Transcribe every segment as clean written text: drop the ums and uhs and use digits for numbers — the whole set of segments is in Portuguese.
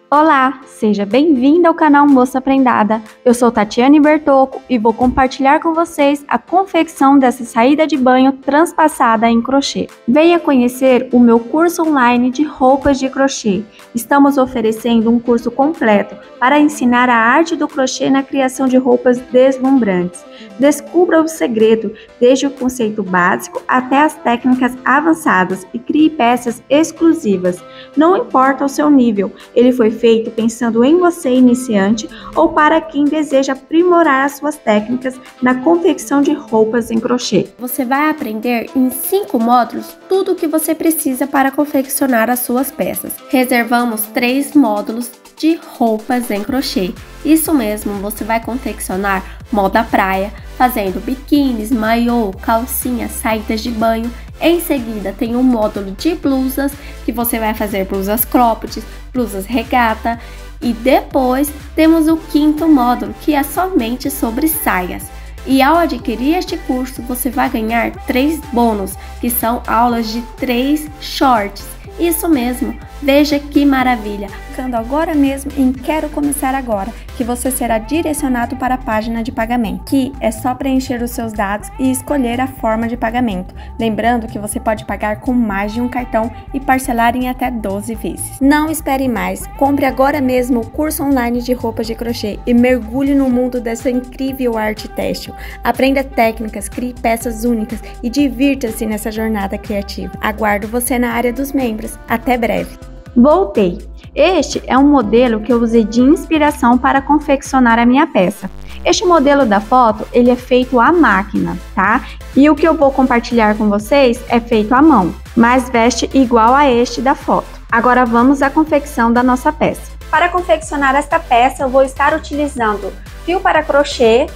Olá, seja bem-vinda ao canal Moça Prendada. Eu sou Tatiane Bertocco e vou compartilhar com vocês a confecção dessa saída de banho transpassada em crochê. Venha conhecer o meu curso online de roupas de crochê. Estamos oferecendo um curso completo para ensinar a arte do crochê na criação de roupas deslumbrantes. Descubra o segredo, desde o conceito básico até as técnicas avançadas e crie peças exclusivas. Não importa o seu nível, ele foi feito pensando em você iniciante ou para quem deseja aprimorar as suas técnicas na confecção de roupas em crochê. Você vai aprender em 5 módulos tudo o que você precisa para confeccionar as suas peças. Reservamos 3 módulos de roupas em crochê. Isso mesmo, você vai confeccionar moda praia, fazendo biquínis, maiô, calcinhas, saídas de banho. Em seguida, tem um módulo de blusas, que você vai fazer blusas cropped, blusas regata. E depois temos o 5º módulo, que é somente sobre saias. E ao adquirir este curso, você vai ganhar 3 bônus, que são aulas de 3 shorts. Isso mesmo, veja que maravilha! Clicando agora mesmo em Quero Começar Agora, que você será direcionado para a página de pagamento, que é só preencher os seus dados e escolher a forma de pagamento. Lembrando que você pode pagar com mais de um cartão e parcelar em até 12 vezes. Não espere mais, compre agora mesmo o curso online de roupas de crochê e mergulhe no mundo dessa incrível arte têxtil. Aprenda técnicas, crie peças únicas e divirta-se nessa jornada criativa. Aguardo você na área dos membros. Até breve! Voltei! Este é um modelo que eu usei de inspiração para confeccionar a minha peça. Este modelo da foto, ele é feito à máquina, tá? E o que eu vou compartilhar com vocês é feito à mão, mas veste igual a este da foto. Agora vamos à confecção da nossa peça. Para confeccionar esta peça, eu vou estar utilizando fio para crochê,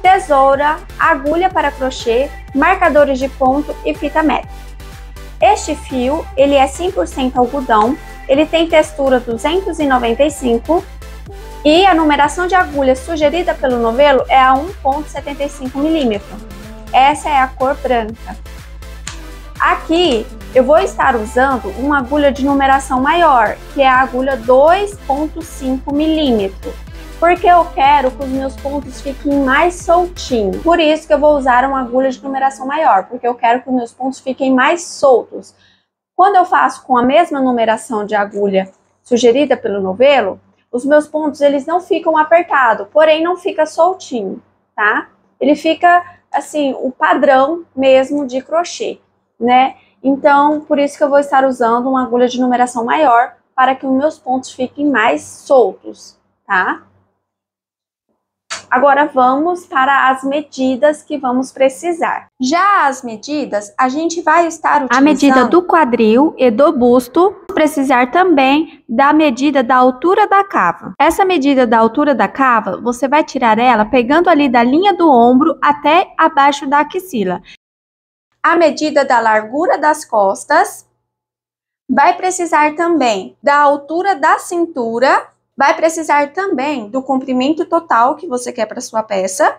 tesoura, agulha para crochê, marcadores de ponto e fita métrica. Este fio, ele é 100% algodão, ele tem textura 295 e a numeração de agulha sugerida pelo novelo é a 1,75 mm. Essa é a cor branca. Aqui eu vou estar usando uma agulha de numeração maior, que é a agulha 2,5 mm. Porque eu quero que os meus pontos fiquem mais soltinhos. Por isso que eu vou usar uma agulha de numeração maior, porque eu quero que os meus pontos fiquem mais soltos. Quando eu faço com a mesma numeração de agulha sugerida pelo novelo, os meus pontos eles não ficam apertados, porém não fica soltinho, tá? Ele fica assim, o padrão mesmo de crochê, né? Então, por isso que eu vou estar usando uma agulha de numeração maior, para que os meus pontos fiquem mais soltos, tá? Agora vamos para as medidas que vamos precisar. Já as medidas, a gente vai estar utilizando a medida do quadril e do busto, precisar também da medida da altura da cava. Essa medida da altura da cava, você vai tirar ela pegando ali da linha do ombro até abaixo da axila. A medida da largura das costas, vai precisar também da altura da cintura, vai precisar também do comprimento total que você quer para sua peça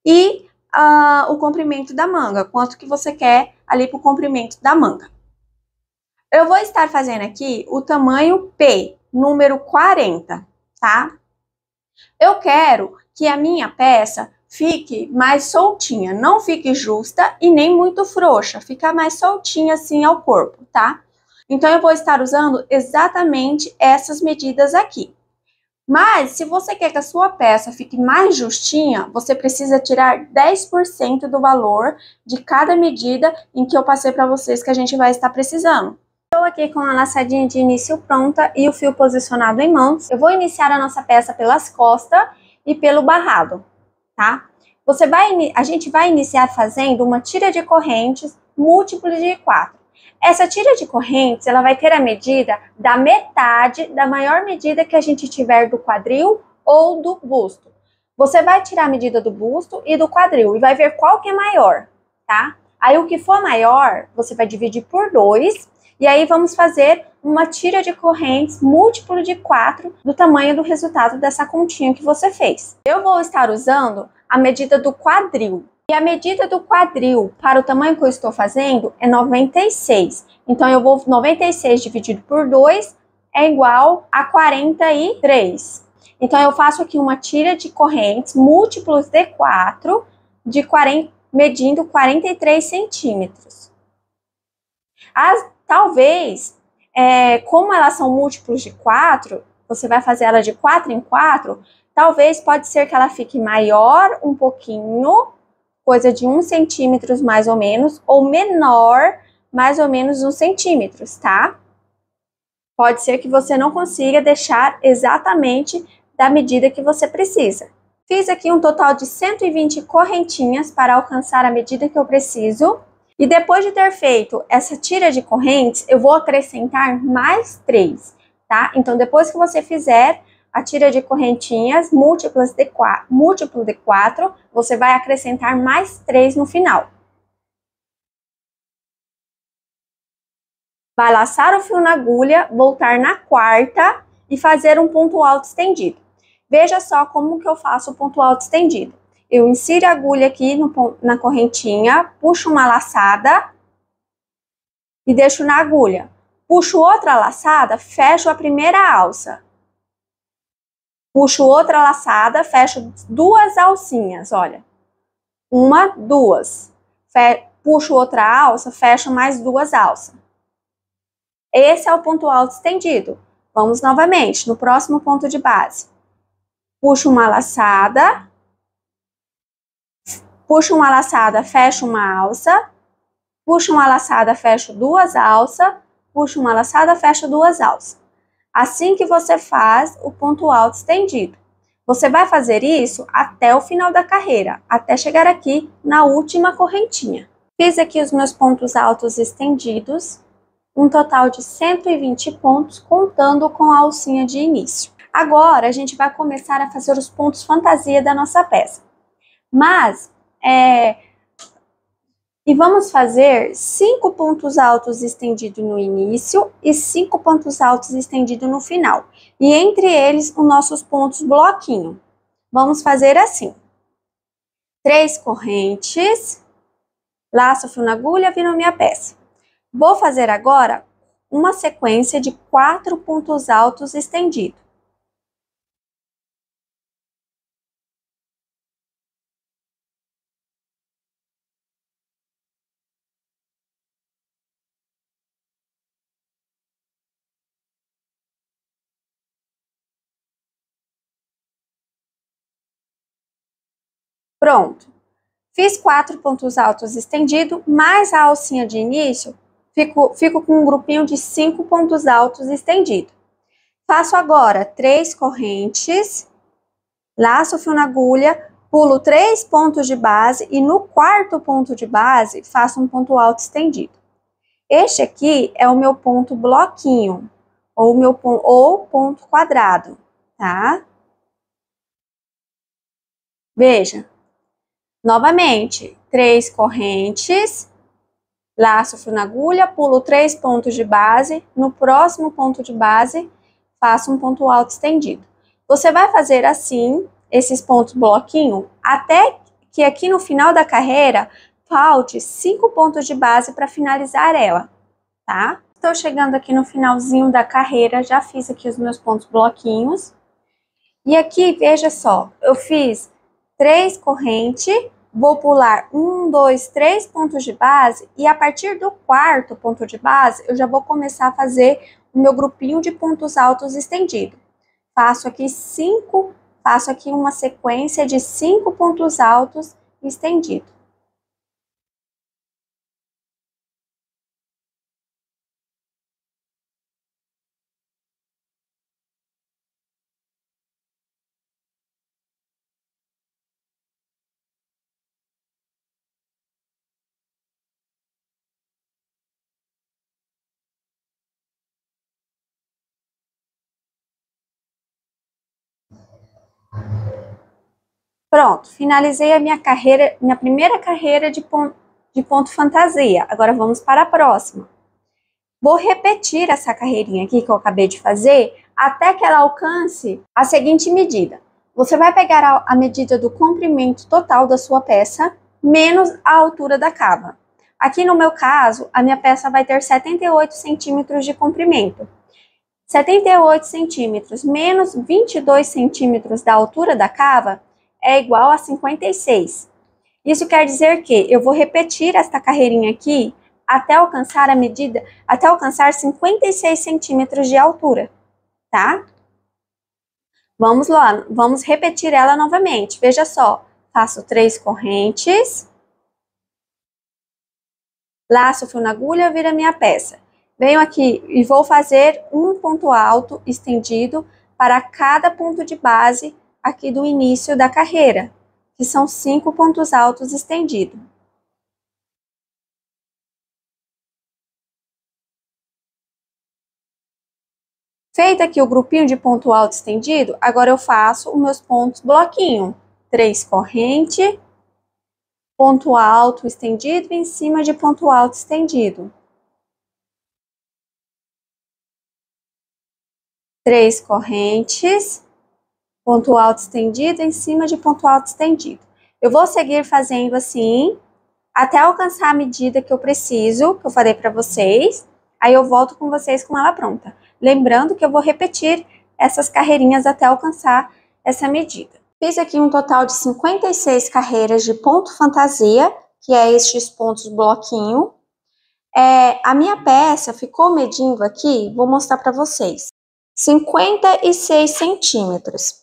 e o comprimento da manga, quanto que você quer ali para o comprimento da manga. Eu vou estar fazendo aqui o tamanho P, número 40, tá? Eu quero que a minha peça fique mais soltinha, não fique justa e nem muito frouxa, fica mais soltinha assim ao corpo, tá? Então eu vou estar usando exatamente essas medidas aqui. Mas, se você quer que a sua peça fique mais justinha, você precisa tirar 10% do valor de cada medida em que eu passei para vocês que a gente vai estar precisando. Estou aqui com a laçadinha de início pronta e o fio posicionado em mãos. Eu vou iniciar a nossa peça pelas costas e pelo barrado, tá? A gente vai iniciar fazendo uma tira de correntes múltiplo de 4. Essa tira de correntes, ela vai ter a medida da metade da maior medida que a gente tiver do quadril ou do busto. Você vai tirar a medida do busto e do quadril e vai ver qual que é maior, tá? Aí o que for maior, você vai dividir por 2 e aí vamos fazer uma tira de correntes múltiplo de 4 do tamanho do resultado dessa continha que você fez. Eu vou estar usando a medida do quadril. E a medida do quadril para o tamanho que eu estou fazendo é 96. Então, eu vou 96 dividido por 2 é igual a 43. Então, eu faço aqui uma tira de correntes múltiplos de 4, medindo 43 centímetros. Talvez, como elas são múltiplos de 4, você vai fazer ela de 4 em 4, talvez pode ser que ela fique maior um pouquinho, coisa de 1 centímetro mais ou menos, ou menor, mais ou menos 1 centímetro, tá? Pode ser que você não consiga deixar exatamente da medida que você precisa. Fiz aqui um total de 120 correntinhas para alcançar a medida que eu preciso. E depois de ter feito essa tira de correntes, eu vou acrescentar mais 3, tá? Então, depois que você fizer a tira de correntinhas múltiplo de 4, você vai acrescentar mais 3 no final. Vai laçar o fio na agulha, voltar na quarta e fazer um ponto alto estendido. Veja só como que eu faço o ponto alto estendido. Eu insiro a agulha aqui na correntinha, puxo uma laçada e deixo na agulha. Puxo outra laçada, fecho a primeira alça. Puxo outra laçada, fecho 2 alcinhas, olha. 1, 2. Puxo outra alça, fecho mais 2 alças. Esse é o ponto alto estendido. Vamos novamente, no próximo ponto de base. Puxo uma laçada, fecho uma alça, puxo uma laçada, fecho 2 alças, puxo uma laçada, fecho 2 alças. Assim que você faz o ponto alto estendido. Você vai fazer isso até o final da carreira, até chegar aqui na última correntinha. Fiz aqui os meus pontos altos estendidos, um total de 120 pontos, contando com a alcinha de início. Agora, a gente vai começar a fazer os pontos fantasia da nossa peça. Mas, e vamos fazer 5 pontos altos estendidos no início e 5 pontos altos estendidos no final. E entre eles, os nossos pontos bloquinho. Vamos fazer assim. 3 correntes, laço o fio na agulha, viro minha peça. Vou fazer agora uma sequência de 4 pontos altos estendidos. Pronto. Fiz 4 pontos altos estendidos, mais a alcinha de início, fico com um grupinho de 5 pontos altos estendidos. Faço agora 3 correntes, laço o fio na agulha, pulo 3 pontos de base e no quarto ponto de base faço um ponto alto estendido. Este aqui é o meu ponto bloquinho, ou ponto quadrado, tá? Veja. Novamente, 3 correntes, laço o fio na agulha, pulo 3 pontos de base, no próximo ponto de base, faço um ponto alto estendido. Você vai fazer assim, esses pontos bloquinho, até que aqui no final da carreira, falte 5 pontos de base para finalizar ela, tá? Estou chegando aqui no finalzinho da carreira, já fiz aqui os meus pontos bloquinhos. E aqui, veja só, eu fiz 3 correntes, vou pular 1, 2, 3 pontos de base e a partir do quarto ponto de base, eu já vou começar a fazer o meu grupinho de pontos altos estendido. Faço aqui uma sequência de 5 pontos altos estendidos. Pronto, finalizei a minha primeira carreira de ponto fantasia. Agora vamos para a próxima. Vou repetir essa carreirinha aqui que eu acabei de fazer até que ela alcance a seguinte medida. Você vai pegar a medida do comprimento total da sua peça, menos a altura da cava. Aqui no meu caso, a minha peça vai ter 78 centímetros de comprimento. 78 centímetros menos 22 centímetros da altura da cava é igual a 56. Isso quer dizer que eu vou repetir esta carreirinha aqui até alcançar a medida, até alcançar 56 centímetros de altura, tá? Vamos lá, vamos repetir ela novamente. Veja só, faço 3 correntes, laço o fio na agulha, vira minha peça. Venho aqui e vou fazer um ponto alto estendido para cada ponto de base aqui do início da carreira, que são 5 pontos altos estendidos. Feito aqui o grupinho de ponto alto estendido, agora eu faço os meus pontos bloquinho. 3 correntes, ponto alto estendido em cima de ponto alto estendido. 3 correntes, ponto alto estendido em cima de ponto alto estendido. Eu vou seguir fazendo assim, até alcançar a medida que eu preciso, que eu falei para vocês. Aí eu volto com vocês com ela pronta. Lembrando que eu vou repetir essas carreirinhas até alcançar essa medida. Fiz aqui um total de 56 carreiras de ponto fantasia, que é estes pontos bloquinho. A minha peça ficou medindo aqui, vou mostrar para vocês, 56 centímetros.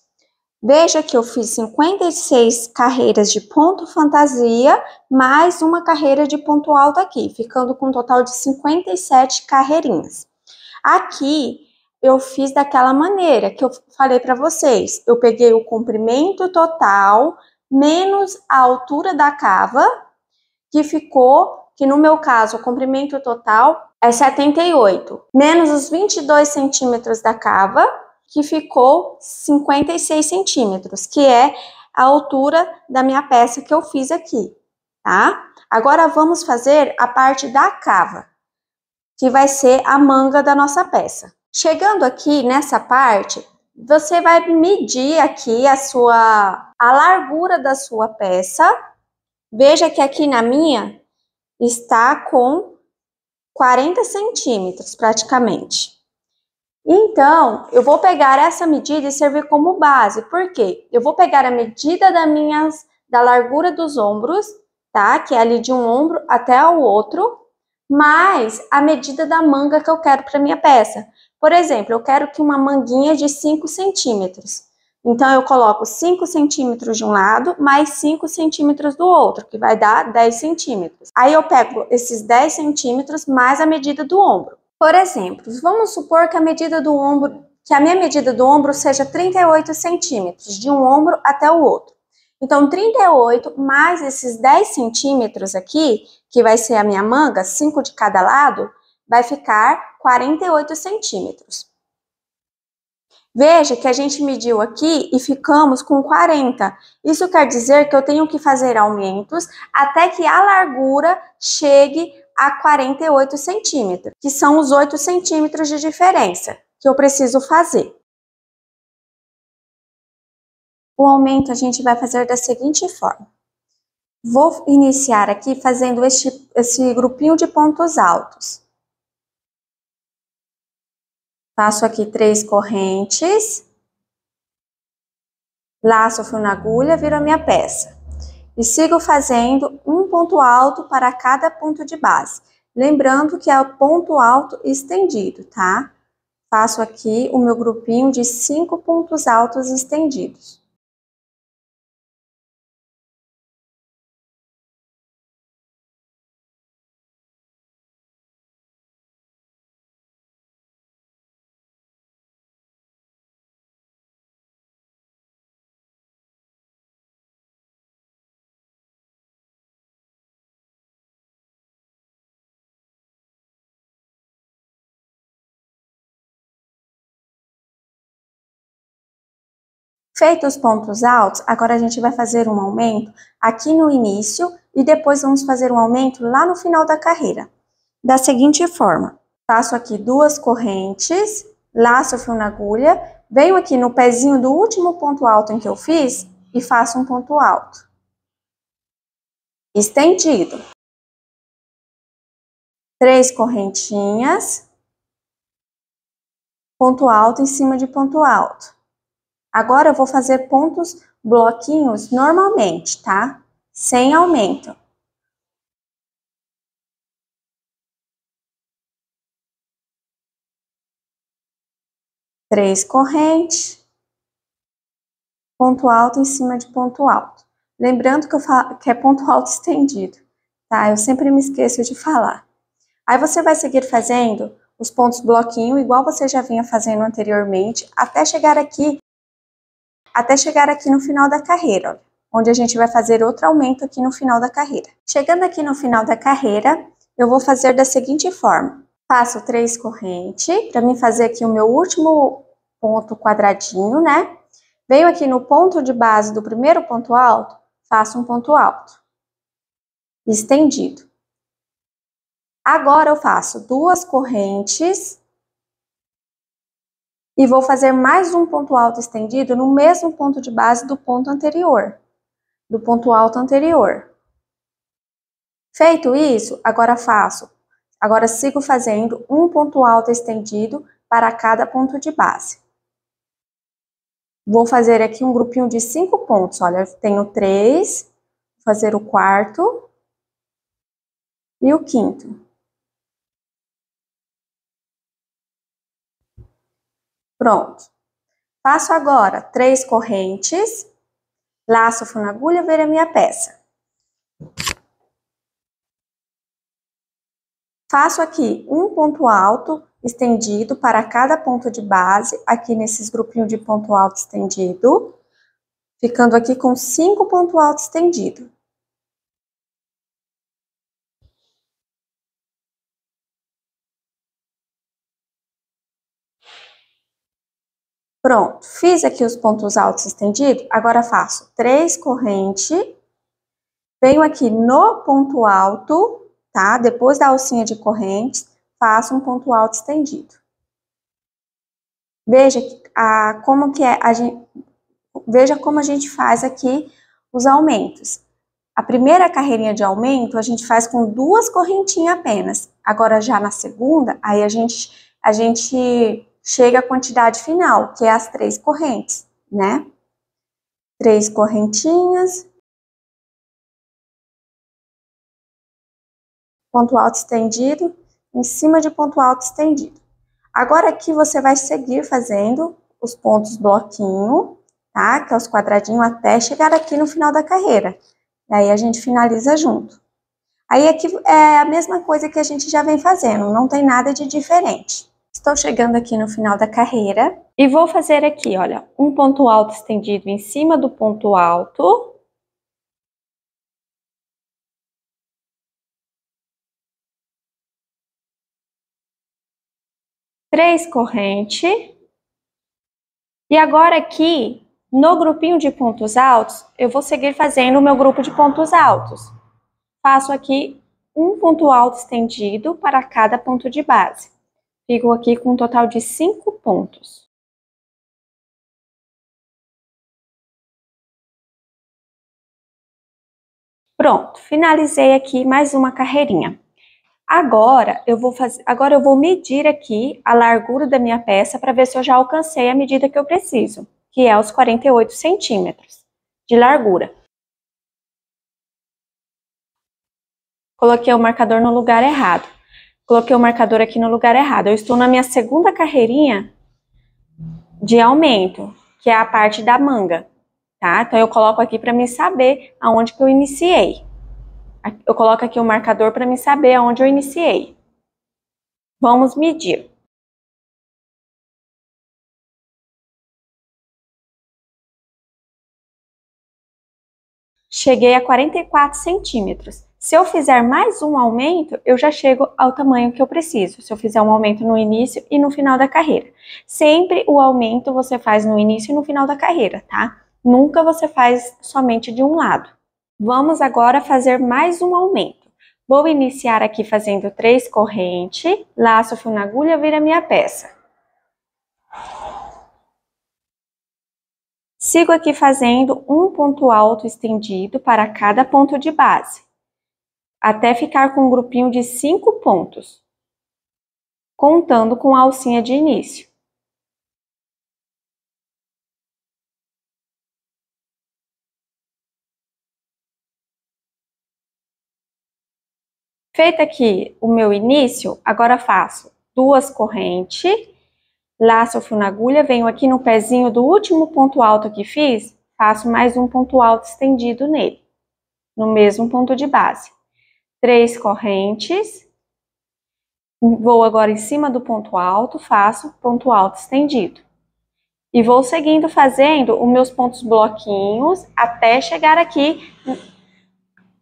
Veja que eu fiz 56 carreiras de ponto fantasia, mais uma carreira de ponto alto aqui, ficando com um total de 57 carreirinhas. Aqui, eu fiz daquela maneira que eu falei para vocês. Eu peguei o comprimento total, menos a altura da cava, que no meu caso, o comprimento total é 78, menos os 22 centímetros da cava, que ficou 56 centímetros, que é a altura da minha peça que eu fiz aqui, tá? Agora vamos fazer a parte da cava, que vai ser a manga da nossa peça. Chegando aqui nessa parte, você vai medir aqui a largura da sua peça. Veja que aqui na minha está com 40 centímetros praticamente. Então, eu vou pegar essa medida e servir como base, porque eu vou pegar a medida da largura dos ombros, tá? Que é ali de um ombro até o outro, mais a medida da manga que eu quero para minha peça. Por exemplo, eu quero que uma manguinha de 5 centímetros. Então, eu coloco 5 centímetros de um lado, mais 5 centímetros do outro, que vai dar 10 centímetros. Aí, eu pego esses 10 centímetros mais a medida do ombro. Por exemplo, vamos supor que a minha medida do ombro seja 38 centímetros, de um ombro até o outro. Então, 38 mais esses 10 centímetros aqui, que vai ser a minha manga, 5 de cada lado, vai ficar 48 centímetros. Veja que a gente mediu aqui e ficamos com 40. Isso quer dizer que eu tenho que fazer aumentos até que a largura chegue a 48 centímetros, que são os 8 centímetros de diferença que eu preciso fazer. O aumento a gente vai fazer da seguinte forma. Vou iniciar aqui fazendo esse grupinho de pontos altos. Faço aqui 3 correntes, laço o fio na agulha, viro a minha peça. E sigo fazendo um ponto alto para cada ponto de base. Lembrando que é o ponto alto estendido, tá? Faço aqui o meu grupinho de 5 pontos altos estendidos. Feitos os pontos altos, agora a gente vai fazer um aumento aqui no início e depois vamos fazer um aumento lá no final da carreira. Da seguinte forma, faço aqui 2 correntes, laço o fio na agulha, venho aqui no pezinho do último ponto alto em que eu fiz e faço um ponto alto. Estendido. 3 correntinhas. ponto alto em cima de ponto alto. Agora eu vou fazer pontos bloquinhos normalmente, tá? Sem aumento. Três correntes, ponto alto em cima de ponto alto. Lembrando que eu falo que é ponto alto estendido, tá? Eu sempre me esqueço de falar. Aí você vai seguir fazendo os pontos bloquinho, igual você já vinha fazendo anteriormente, até chegar aqui no final da carreira, olha, onde a gente vai fazer outro aumento aqui no final da carreira. Chegando aqui no final da carreira, eu vou fazer da seguinte forma. Faço 3 correntes, para mim fazer aqui o meu último ponto quadradinho, né? Venho aqui no ponto de base do primeiro ponto alto, faço um ponto alto, estendido. Agora eu faço 2 correntes e vou fazer mais um ponto alto estendido no mesmo ponto de base do ponto anterior, do ponto alto anterior. Feito isso, agora sigo fazendo um ponto alto estendido para cada ponto de base. Vou fazer aqui um grupinho de 5 pontos, olha, eu tenho 3, vou fazer o quarto e o quinto. Pronto. Faço agora 3 correntes, laço o fio na agulha, ver a minha peça. Faço aqui um ponto alto estendido para cada ponto de base, aqui nesses grupinhos de ponto alto estendido, ficando aqui com 5 pontos altos estendidos. Pronto, fiz aqui os pontos altos estendidos, agora faço 3 correntes, venho aqui no ponto alto, tá? Depois da alcinha de correntes, faço um ponto alto estendido. Veja veja como a gente faz aqui os aumentos. A primeira carreirinha de aumento a gente faz com 2 correntinhas apenas. Agora já na segunda, aí a gente chega à quantidade final, que é as 3 correntes, né? 3 correntinhas. Ponto alto estendido, em cima de ponto alto estendido. Agora aqui você vai seguir fazendo os pontos bloquinho, tá? Que é os quadradinhos até chegar aqui no final da carreira. E aí a gente finaliza junto. Aí aqui é a mesma coisa que a gente já vem fazendo, não tem nada de diferente. Estou chegando aqui no final da carreira e vou fazer aqui, olha, um ponto alto estendido em cima do ponto alto. 3 correntes. E agora aqui, no grupinho de pontos altos, eu vou seguir fazendo o meu grupo de pontos altos. Faço aqui um ponto alto estendido para cada ponto de base. Fico aqui com um total de 5 pontos. Pronto, finalizei aqui mais uma carreirinha. Agora eu vou medir aqui a largura da minha peça para ver se eu já alcancei a medida que eu preciso, que é os 48 centímetros de largura. Coloquei o marcador no lugar errado. Coloquei o marcador aqui no lugar errado. Eu estou na minha segunda carreirinha de aumento, que é a parte da manga, tá? Então eu coloco aqui para mim saber aonde que eu iniciei. Eu coloco aqui o marcador para mim saber aonde eu iniciei. Vamos medir. Cheguei a 44 centímetros. Se eu fizer mais um aumento, eu já chego ao tamanho que eu preciso. Se eu fizer um aumento no início e no final da carreira. Sempre o aumento você faz no início e no final da carreira, tá? Nunca você faz somente de um lado. Vamos agora fazer mais um aumento. Vou iniciar aqui fazendo 3 correntes, laço o fio na agulha, vira a minha peça. Sigo aqui fazendo um ponto alto estendido para cada ponto de base, até ficar com um grupinho de 5 pontos, contando com a alcinha de início. Feito aqui o meu início, agora faço 2 correntes, laço o fio na agulha, venho aqui no pezinho do último ponto alto que fiz, faço mais um ponto alto estendido nele, no mesmo ponto de base. 3 correntes, vou agora em cima do ponto alto, faço ponto alto estendido. E vou seguindo fazendo os meus pontos bloquinhos até chegar aqui,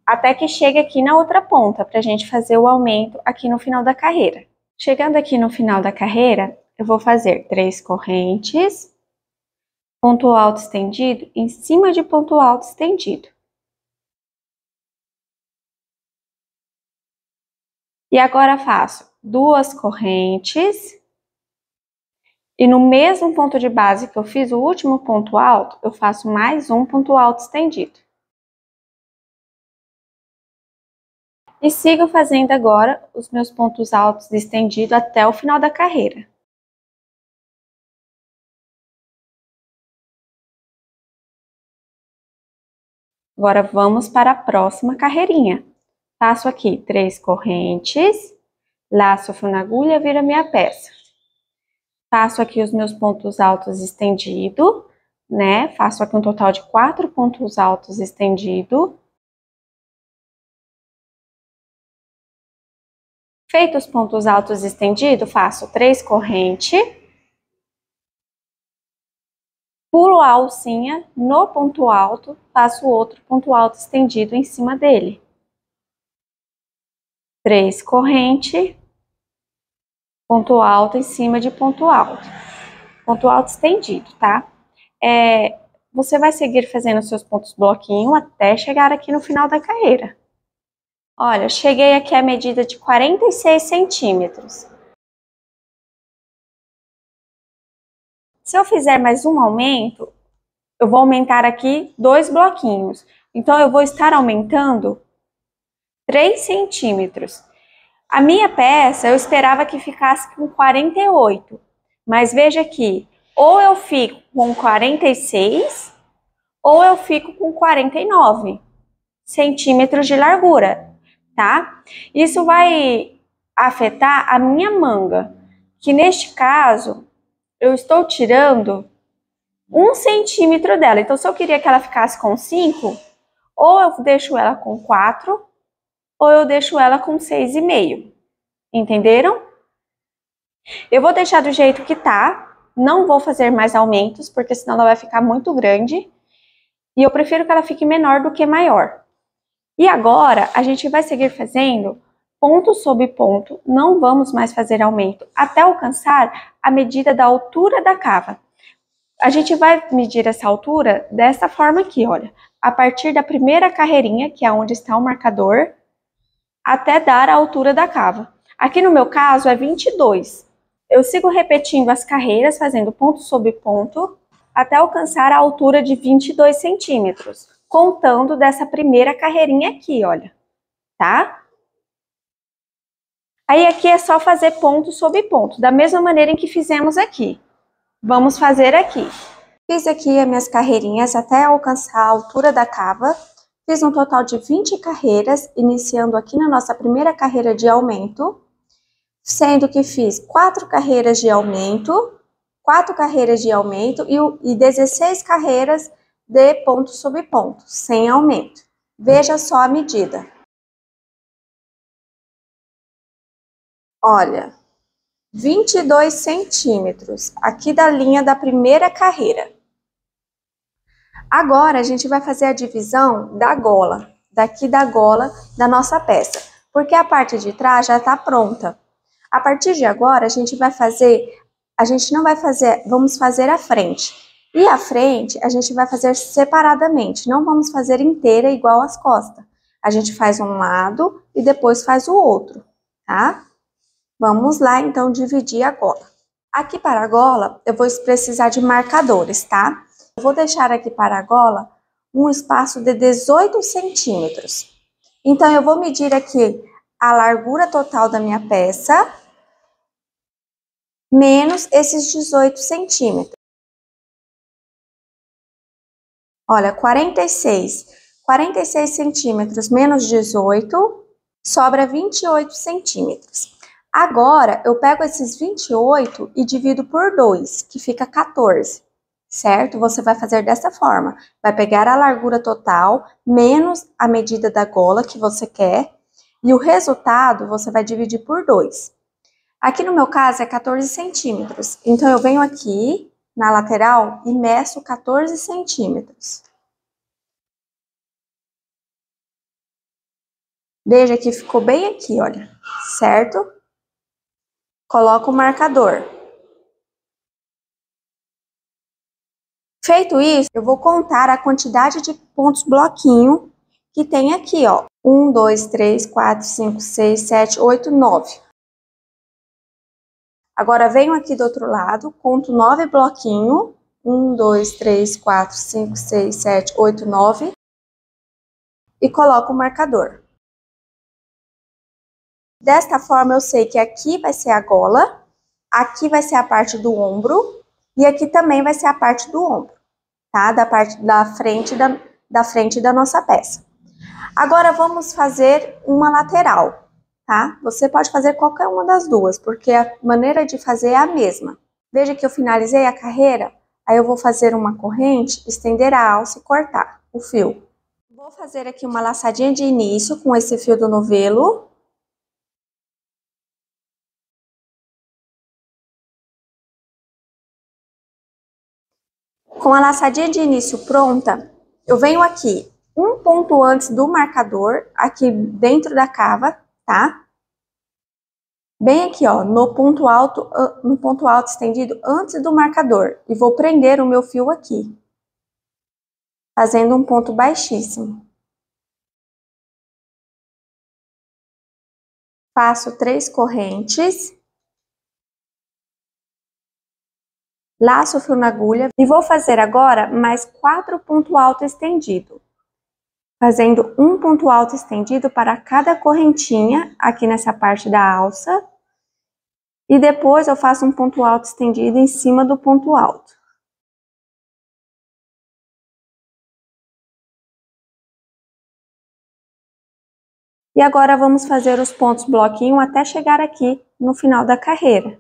até que chegue aqui na outra ponta, pra gente fazer o aumento aqui no final da carreira. Chegando aqui no final da carreira, eu vou fazer 3 correntes, ponto alto estendido em cima de ponto alto estendido. E agora faço 2 correntes, e no mesmo ponto de base que eu fiz o último ponto alto, eu faço mais um ponto alto estendido. E sigo fazendo agora os meus pontos altos estendidos até o final da carreira. Agora vamos para a próxima carreirinha. Faço aqui 3 correntes, laço o fio na agulha, viro a minha peça. Faço aqui os meus pontos altos estendidos, né? Faço aqui um total de 4 pontos altos estendidos. Feito os pontos altos estendidos, faço 3 correntes. Pulo a alcinha no ponto alto, faço outro ponto alto estendido em cima dele. 3 correntes, ponto alto em cima de ponto alto estendido, tá? Você vai seguir fazendo seus pontos bloquinho até chegar aqui no final da carreira. Olha, cheguei aqui à medida de 46 centímetros. Se eu fizer mais um aumento, eu vou aumentar aqui 2 bloquinhos. Então, eu vou estar aumentando 3 centímetros. A minha peça, eu esperava que ficasse com 48. Mas veja aqui, ou eu fico com 46, ou eu fico com 49 centímetros de largura, tá? Isso vai afetar a minha manga, que neste caso, eu estou tirando 1 centímetro dela. Então, se eu queria que ela ficasse com 5, ou eu deixo ela com 4, ou eu deixo ela com 6,5. Entenderam? Eu vou deixar do jeito que tá, não vou fazer mais aumentos, porque senão ela vai ficar muito grande. E eu prefiro que ela fique menor do que maior. E agora, a gente vai seguir fazendo ponto sobre ponto, não vamos mais fazer aumento, até alcançar a medida da altura da cava. A gente vai medir essa altura dessa forma aqui, olha. A partir da primeira carreirinha, que é onde está o marcador, até dar a altura da cava. Aqui no meu caso é 22. Eu sigo repetindo as carreiras, fazendo ponto sobre ponto, até alcançar a altura de 22 centímetros, contando dessa primeira carreirinha aqui, olha, tá? Aí aqui é só fazer ponto sobre ponto, da mesma maneira em que fizemos aqui. Vamos fazer aqui. Fiz aqui as minhas carreirinhas até alcançar a altura da cava. Fiz um total de 20 carreiras, iniciando aqui na nossa primeira carreira de aumento, sendo que fiz 4 carreiras de aumento, 4 carreiras de aumento e 16 carreiras de ponto sobre ponto, sem aumento. Veja só a medida. Olha, 22 centímetros aqui da linha da primeira carreira. Agora, a gente vai fazer a divisão da gola, daqui da gola da nossa peça, porque a parte de trás já está pronta. A partir de agora, a gente vai fazer, vamos fazer a frente. E a frente, a gente vai fazer separadamente, não vamos fazer inteira igual as costas. A gente faz um lado e depois faz o outro, tá? Vamos lá, então, dividir a gola. Aqui para a gola, eu vou precisar de marcadores, tá? Eu vou deixar aqui para a gola um espaço de 18 centímetros. Então, eu vou medir aqui a largura total da minha peça, menos esses 18 centímetros. Olha, 46 centímetros menos 18 Sobra 28 centímetros. Agora, eu pego esses 28 e divido por 2, que fica 14, certo? Você vai fazer dessa forma. Vai pegar a largura total, menos a medida da gola que você quer, e o resultado você vai dividir por 2. Aqui no meu caso é 14 centímetros, então eu venho aqui na lateral e meço 14 centímetros. Veja que ficou bem aqui, olha, certo? Coloco o marcador. Feito isso, eu vou contar a quantidade de pontos bloquinho que tem aqui, ó. 1, 2, 3, 4, 5, 6, 7, 8, 9. Agora, venho aqui do outro lado, conto 9 bloquinhos. 1, 2, 3, 4, 5, 6, 7, 8, 9. E coloco o marcador. Desta forma, eu sei que aqui vai ser a gola, aqui vai ser a parte do ombro e aqui também vai ser a parte do ombro, tá? Da parte da frente da nossa peça. Agora, vamos fazer uma lateral, tá? Você pode fazer qualquer uma das duas, porque a maneira de fazer é a mesma. Veja que eu finalizei a carreira, aí eu vou fazer uma corrente, estender a alça e cortar o fio. Vou fazer aqui uma laçadinha de início com esse fio do novelo. Com a laçadinha de início pronta, eu venho aqui um ponto antes do marcador, aqui dentro da cava, tá? Bem aqui, ó, no ponto alto estendido antes do marcador. E vou prender o meu fio aqui, fazendo um ponto baixíssimo. Faço 3 correntes. Laço o fio na agulha e vou fazer agora mais 4 pontos altos estendidos. Fazendo um ponto alto estendido para cada correntinha aqui nessa parte da alça. E depois eu faço um ponto alto estendido em cima do ponto alto. E agora vamos fazer os pontos bloquinho até chegar aqui no final da carreira.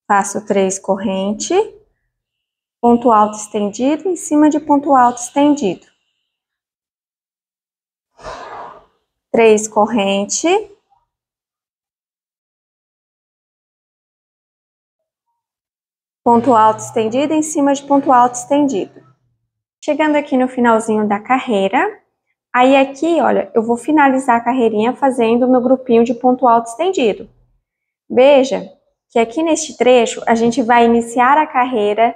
Faço 3 correntes, ponto alto estendido em cima de ponto alto estendido. 3 correntes. Ponto alto estendido em cima de ponto alto estendido. Chegando aqui no finalzinho da carreira, aí aqui, olha, eu vou finalizar a carreirinha fazendo o meu grupinho de ponto alto estendido. Veja que aqui neste trecho a gente vai iniciar a carreira,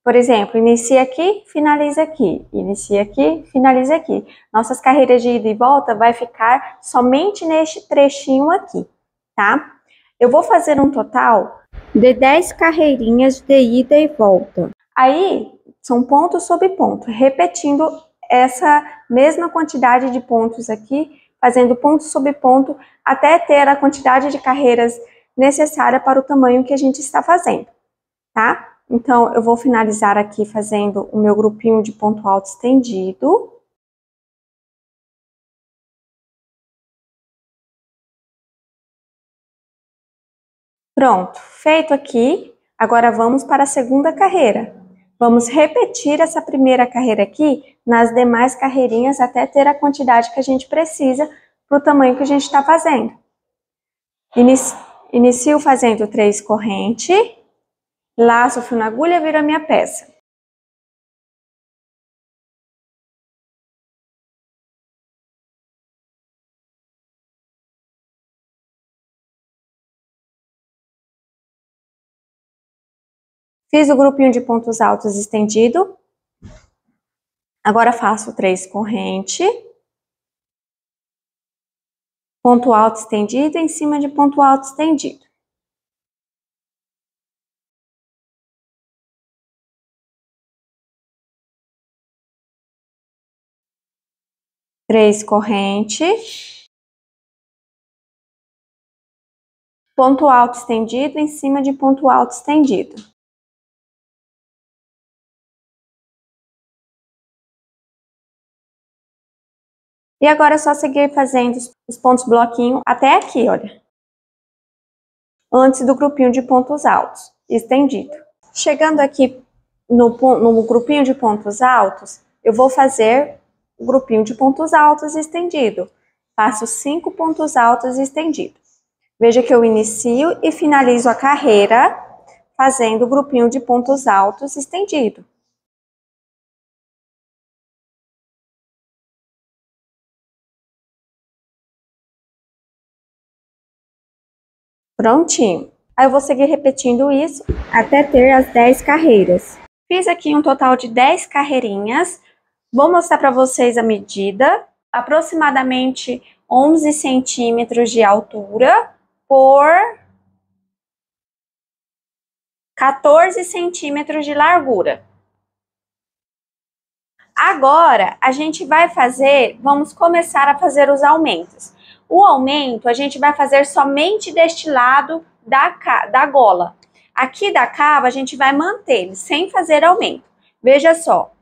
por exemplo, inicia aqui, finaliza aqui, inicia aqui, finaliza aqui. Nossas carreiras de ida e volta vai ficar somente neste trechinho aqui, tá? Eu vou fazer um total de 10 carreirinhas de ida e volta. Aí, são ponto sobre ponto, repetindo essa mesma quantidade de pontos aqui, fazendo ponto sobre ponto, até ter a quantidade de carreiras necessária para o tamanho que a gente está fazendo, tá? Então, eu vou finalizar aqui fazendo o meu grupinho de ponto alto estendido. Pronto, feito aqui, agora vamos para a segunda carreira. Vamos repetir essa primeira carreira aqui nas demais carreirinhas até ter a quantidade que a gente precisa para o tamanho que a gente está fazendo. Inicio fazendo 3 correntes, laço o fio na agulha e viro a minha peça. Fiz o grupinho de pontos altos estendido. Agora faço 3 correntes. Ponto alto estendido em cima de ponto alto estendido. Três correntes. Ponto alto estendido em cima de ponto alto estendido. E agora é só seguir fazendo os pontos bloquinho até aqui, olha. Antes do grupinho de pontos altos, estendido. Chegando aqui no grupinho de pontos altos, eu vou fazer o grupinho de pontos altos estendido. Faço 5 pontos altos estendidos. Veja que eu inicio e finalizo a carreira fazendo o grupinho de pontos altos estendido. Prontinho. Aí eu vou seguir repetindo isso até ter as 10 carreiras. Fiz aqui um total de 10 carreirinhas. Vou mostrar para vocês a medida. Aproximadamente 11 centímetros de altura por 14 centímetros de largura. Agora, a gente vai vamos começar a fazer os aumentos. O aumento a gente vai fazer somente deste lado da gola. Aqui da cava a gente vai manter ele sem fazer aumento. Veja só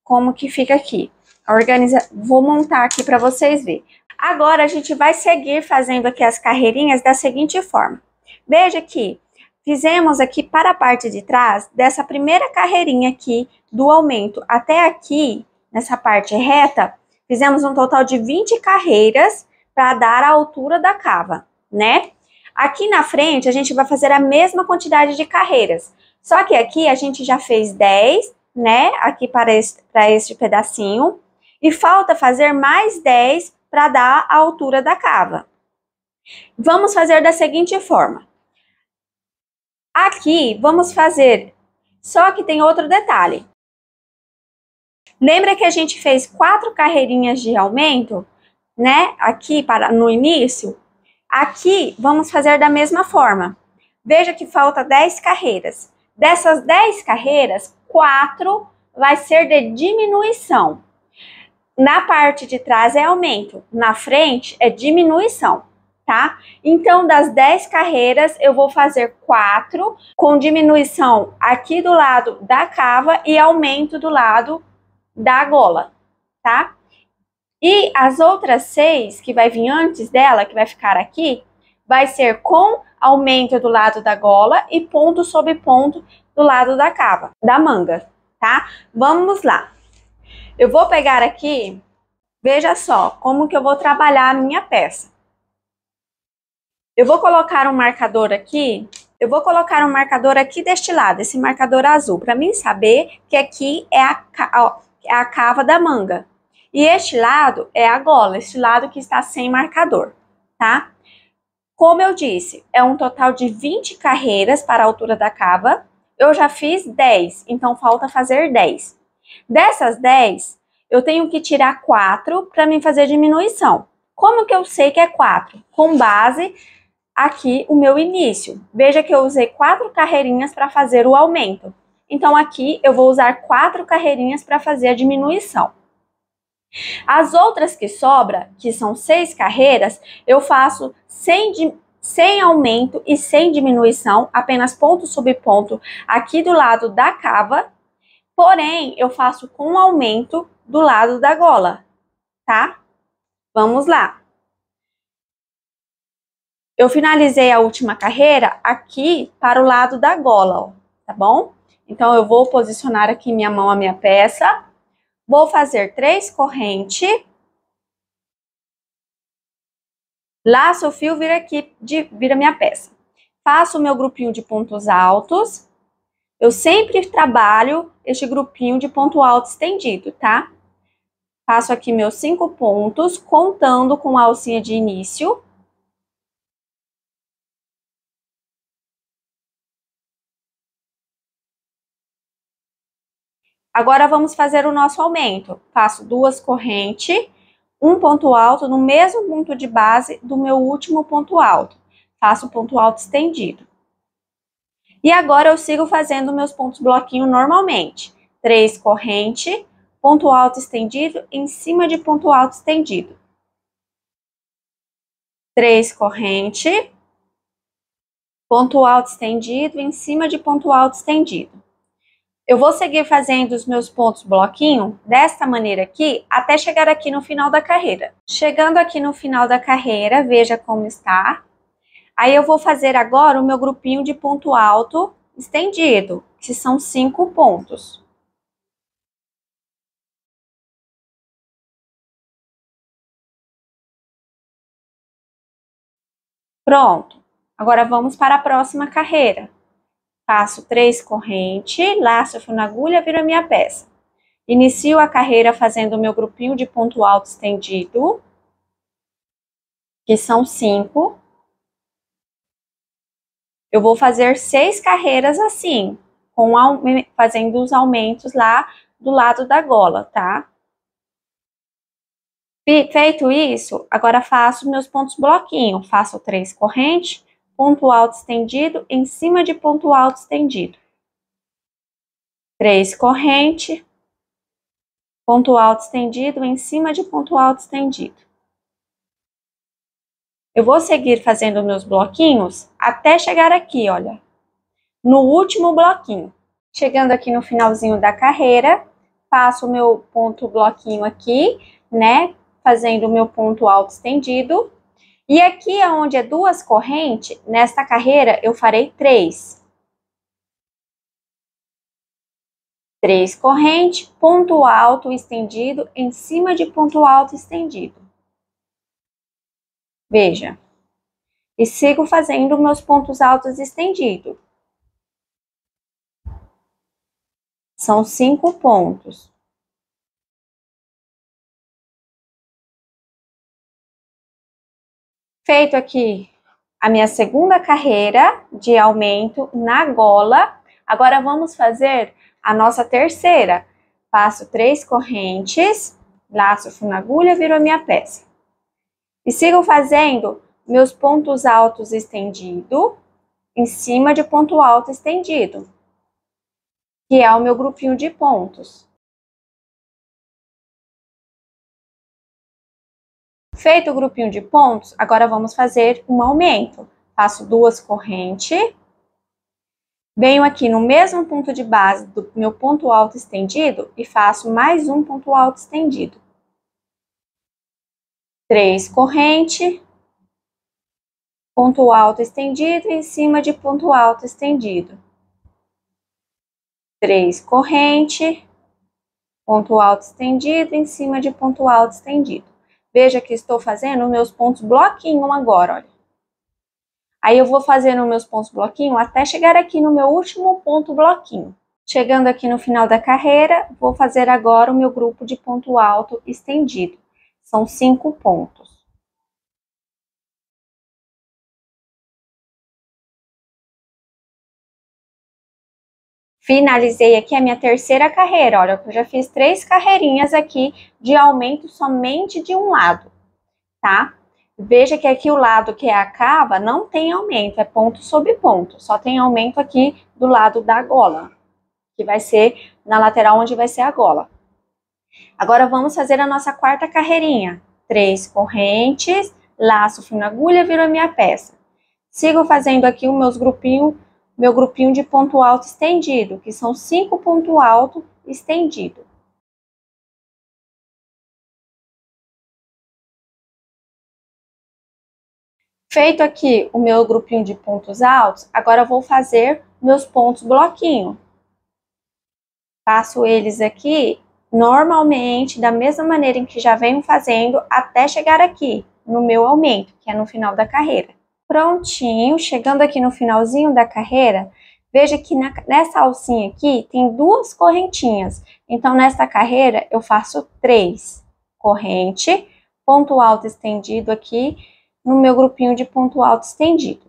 como que fica aqui. Vou montar aqui para vocês verem. Agora a gente vai seguir fazendo aqui as carreirinhas da seguinte forma. Veja que fizemos aqui para a parte de trás dessa primeira carreirinha aqui do aumento até aqui, nessa parte reta, fizemos um total de 20 carreiras para dar a altura da cava, né? Aqui na frente a gente vai fazer a mesma quantidade de carreiras, só que aqui a gente já fez 10, né? Aqui para este pedacinho, e falta fazer mais 10 para dar a altura da cava. Vamos fazer da seguinte forma. Aqui vamos fazer, só que tem outro detalhe. Lembra que a gente fez 4 carreirinhas de aumento, né? Aqui no início. Aqui vamos fazer da mesma forma. Veja que falta 10 carreiras. Dessas 10 carreiras, 4 vai ser de diminuição. Na parte de trás é aumento, na frente é diminuição, tá? Então, das 10 carreiras, eu vou fazer 4 com diminuição aqui do lado da cava e aumento do lado da gola, tá? E as outras 6, que vai vir antes dela, que vai ficar aqui, vai ser com aumento do lado da gola e ponto sobre ponto do lado da cava, da manga, tá? Vamos lá. Eu vou pegar aqui, veja só, como que eu vou trabalhar a minha peça. Eu vou colocar um marcador aqui, deste lado, esse marcador azul, para mim saber que aqui é a cava da manga. E este lado é a gola, este lado que está sem marcador, tá? Como eu disse, é um total de 20 carreiras para a altura da cava. Eu já fiz 10, então falta fazer 10. Dessas 10, eu tenho que tirar 4 para mim fazer diminuição. Como que eu sei que é 4? Com base aqui o meu início. Veja que eu usei 4 carreirinhas para fazer o aumento. Então aqui eu vou usar 4 carreirinhas para fazer a diminuição. As outras que sobram, que são 6 carreiras, eu faço sem aumento e sem diminuição, apenas ponto sobre ponto aqui do lado da cava. Porém, eu faço com aumento do lado da gola, tá? Vamos lá. Eu finalizei a última carreira aqui para o lado da gola, ó, tá bom? Então, eu vou posicionar aqui minha mão, a minha peça. Vou fazer 3 correntes. Laço o fio, vira minha peça. Faço o meu grupinho de pontos altos. Eu sempre trabalho este grupinho de ponto alto estendido, tá? Faço aqui meus 5 pontos, contando com a alcinha de início. Agora, vamos fazer o nosso aumento. Faço 2 correntes, um ponto alto no mesmo ponto de base do meu último ponto alto. Faço o ponto alto estendido. E agora, eu sigo fazendo meus pontos bloquinho normalmente. 3 correntes, ponto alto estendido em cima de ponto alto estendido. 3 correntes, ponto alto estendido em cima de ponto alto estendido. Eu vou seguir fazendo os meus pontos bloquinho desta maneira aqui, até chegar aqui no final da carreira. Chegando aqui no final da carreira, veja como está. Aí eu vou fazer agora o meu grupinho de ponto alto estendido, que são 5 pontos. Pronto. Agora vamos para a próxima carreira. Faço 3 correntes, laço o fio na agulha, viro a minha peça. Inicio a carreira fazendo o meu grupinho de ponto alto estendido, que são 5. Eu vou fazer 6 carreiras assim, fazendo os aumentos lá do lado da gola, tá? Feito isso, agora faço meus pontos bloquinho. Faço 3 correntes, ponto alto estendido em cima de ponto alto estendido. 3 correntes, ponto alto estendido em cima de ponto alto estendido. Eu vou seguir fazendo meus bloquinhos até chegar aqui, olha, no último bloquinho. Chegando aqui no finalzinho da carreira, faço o meu ponto bloquinho aqui, né, fazendo o meu ponto alto estendido. E aqui onde é 2 correntes, nesta carreira eu farei 3. 3 correntes, ponto alto estendido em cima de ponto alto estendido. Veja. E sigo fazendo meus pontos altos estendidos. São 5 pontos. Feito aqui a minha segunda carreira de aumento na gola, agora vamos fazer a nossa terceira. Faço 3 correntes, laço o fio na agulha, viro a minha peça. E sigo fazendo meus pontos altos estendidos em cima de ponto alto estendido, que é o meu grupinho de pontos. Feito o grupinho de pontos, agora vamos fazer um aumento. Faço 2 correntes, venho aqui no mesmo ponto de base do meu ponto alto estendido e faço mais um ponto alto estendido. 3 correntes, ponto alto estendido em cima de ponto alto estendido. 3 correntes, ponto alto estendido em cima de ponto alto estendido. Veja que estou fazendo meus pontos bloquinho agora, olha. Aí eu vou fazendo meus pontos bloquinho até chegar aqui no meu último ponto bloquinho. Chegando aqui no final da carreira, vou fazer agora o meu grupo de ponto alto estendido. São 5 pontos. Finalizei aqui a minha terceira carreira. Olha, eu já fiz 3 carreirinhas aqui de aumento somente de um lado, tá? Veja que aqui o lado que é a cava não tem aumento, é ponto sobre ponto. Só tem aumento aqui do lado da gola, que vai ser na lateral onde vai ser a gola. Agora vamos fazer a nossa quarta carreirinha. 3 correntes, laço, fio na agulha, viro a minha peça. Sigo fazendo aqui o meu grupinho de ponto alto estendido, que são 5 pontos altos estendidos. Feito aqui o meu grupinho de pontos altos, agora eu vou fazer meus pontos bloquinho. Faço eles aqui normalmente, da mesma maneira em que já venho fazendo, até chegar aqui, no meu aumento, que é no final da carreira. Prontinho, chegando aqui no finalzinho da carreira, veja que nessa alcinha aqui tem 2 correntinhas. Então, nesta carreira, eu faço 3 correntes, ponto alto estendido aqui, no meu grupinho de ponto alto estendido.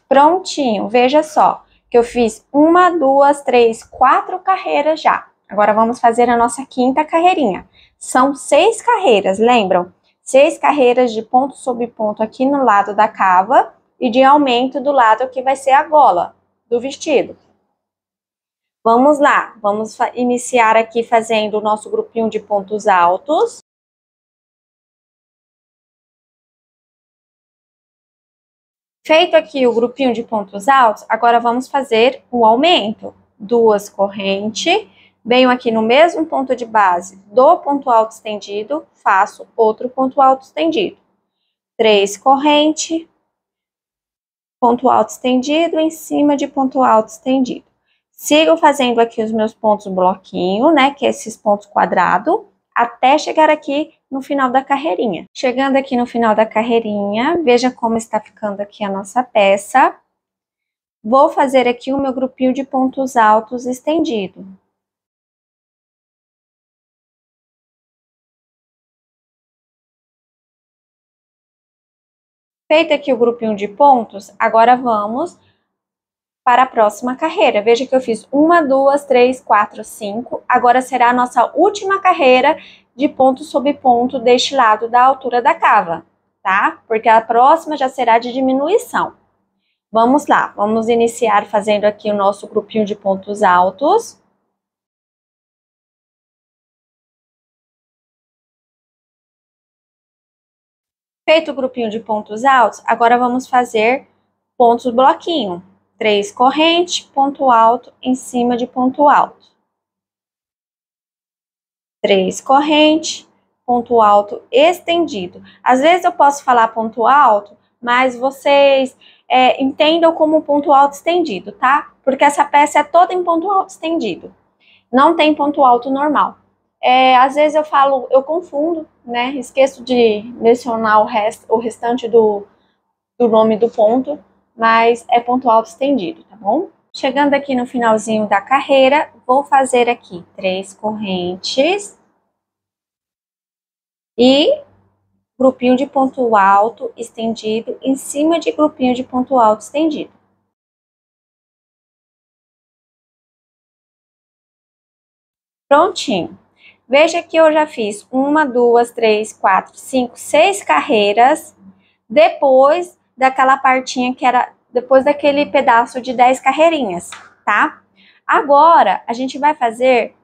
Prontinho, veja só, que eu fiz 1, 2, 3, 4 carreiras já. Agora vamos fazer a nossa quinta carreirinha. São 6 carreiras, lembram? 6 carreiras de ponto sobre ponto aqui no lado da cava e de aumento do lado que vai ser a gola do vestido. Vamos lá, vamos iniciar aqui fazendo o nosso grupinho de pontos altos. Feito aqui o grupinho de pontos altos, agora vamos fazer o aumento. 2 correntes, venho aqui no mesmo ponto de base do ponto alto estendido, faço outro ponto alto estendido. 3 correntes, ponto alto estendido em cima de ponto alto estendido. Sigo fazendo aqui os meus pontos bloquinho, né, que é esses pontos quadrados, até chegar aqui no final da carreirinha. Chegando aqui no final da carreirinha, veja como está ficando aqui a nossa peça. Vou fazer aqui o meu grupinho de pontos altos estendido. Feito aqui o grupinho de pontos, agora vamos para a próxima carreira. Veja que eu fiz 1, 2, 3, 4, 5. Agora será a nossa última carreira de ponto sobre ponto deste lado da altura da cava, tá? Porque a próxima já será de diminuição. Vamos lá, vamos iniciar fazendo aqui o nosso grupinho de pontos altos. Feito o grupinho de pontos altos, agora vamos fazer pontos bloquinho. 3 correntes, ponto alto em cima de ponto alto. 3 correntes, ponto alto estendido. Às vezes eu posso falar ponto alto, mas vocês entendam como ponto alto estendido, tá? Porque essa peça é toda em ponto alto estendido. Não tem ponto alto normal. Às vezes eu confundo, né? Esqueço de mencionar o restante do nome do ponto, mas é ponto alto estendido, tá bom? Chegando aqui no finalzinho da carreira, vou fazer aqui 3 correntes e grupinho de ponto alto estendido em cima de grupinho de ponto alto estendido. Prontinho. Veja que eu já fiz 1, 2, 3, 4, 5, 6 carreiras depois daquela partinha que era depois daquele pedaço de 10 carreirinhas, tá? Agora, a gente vai fazer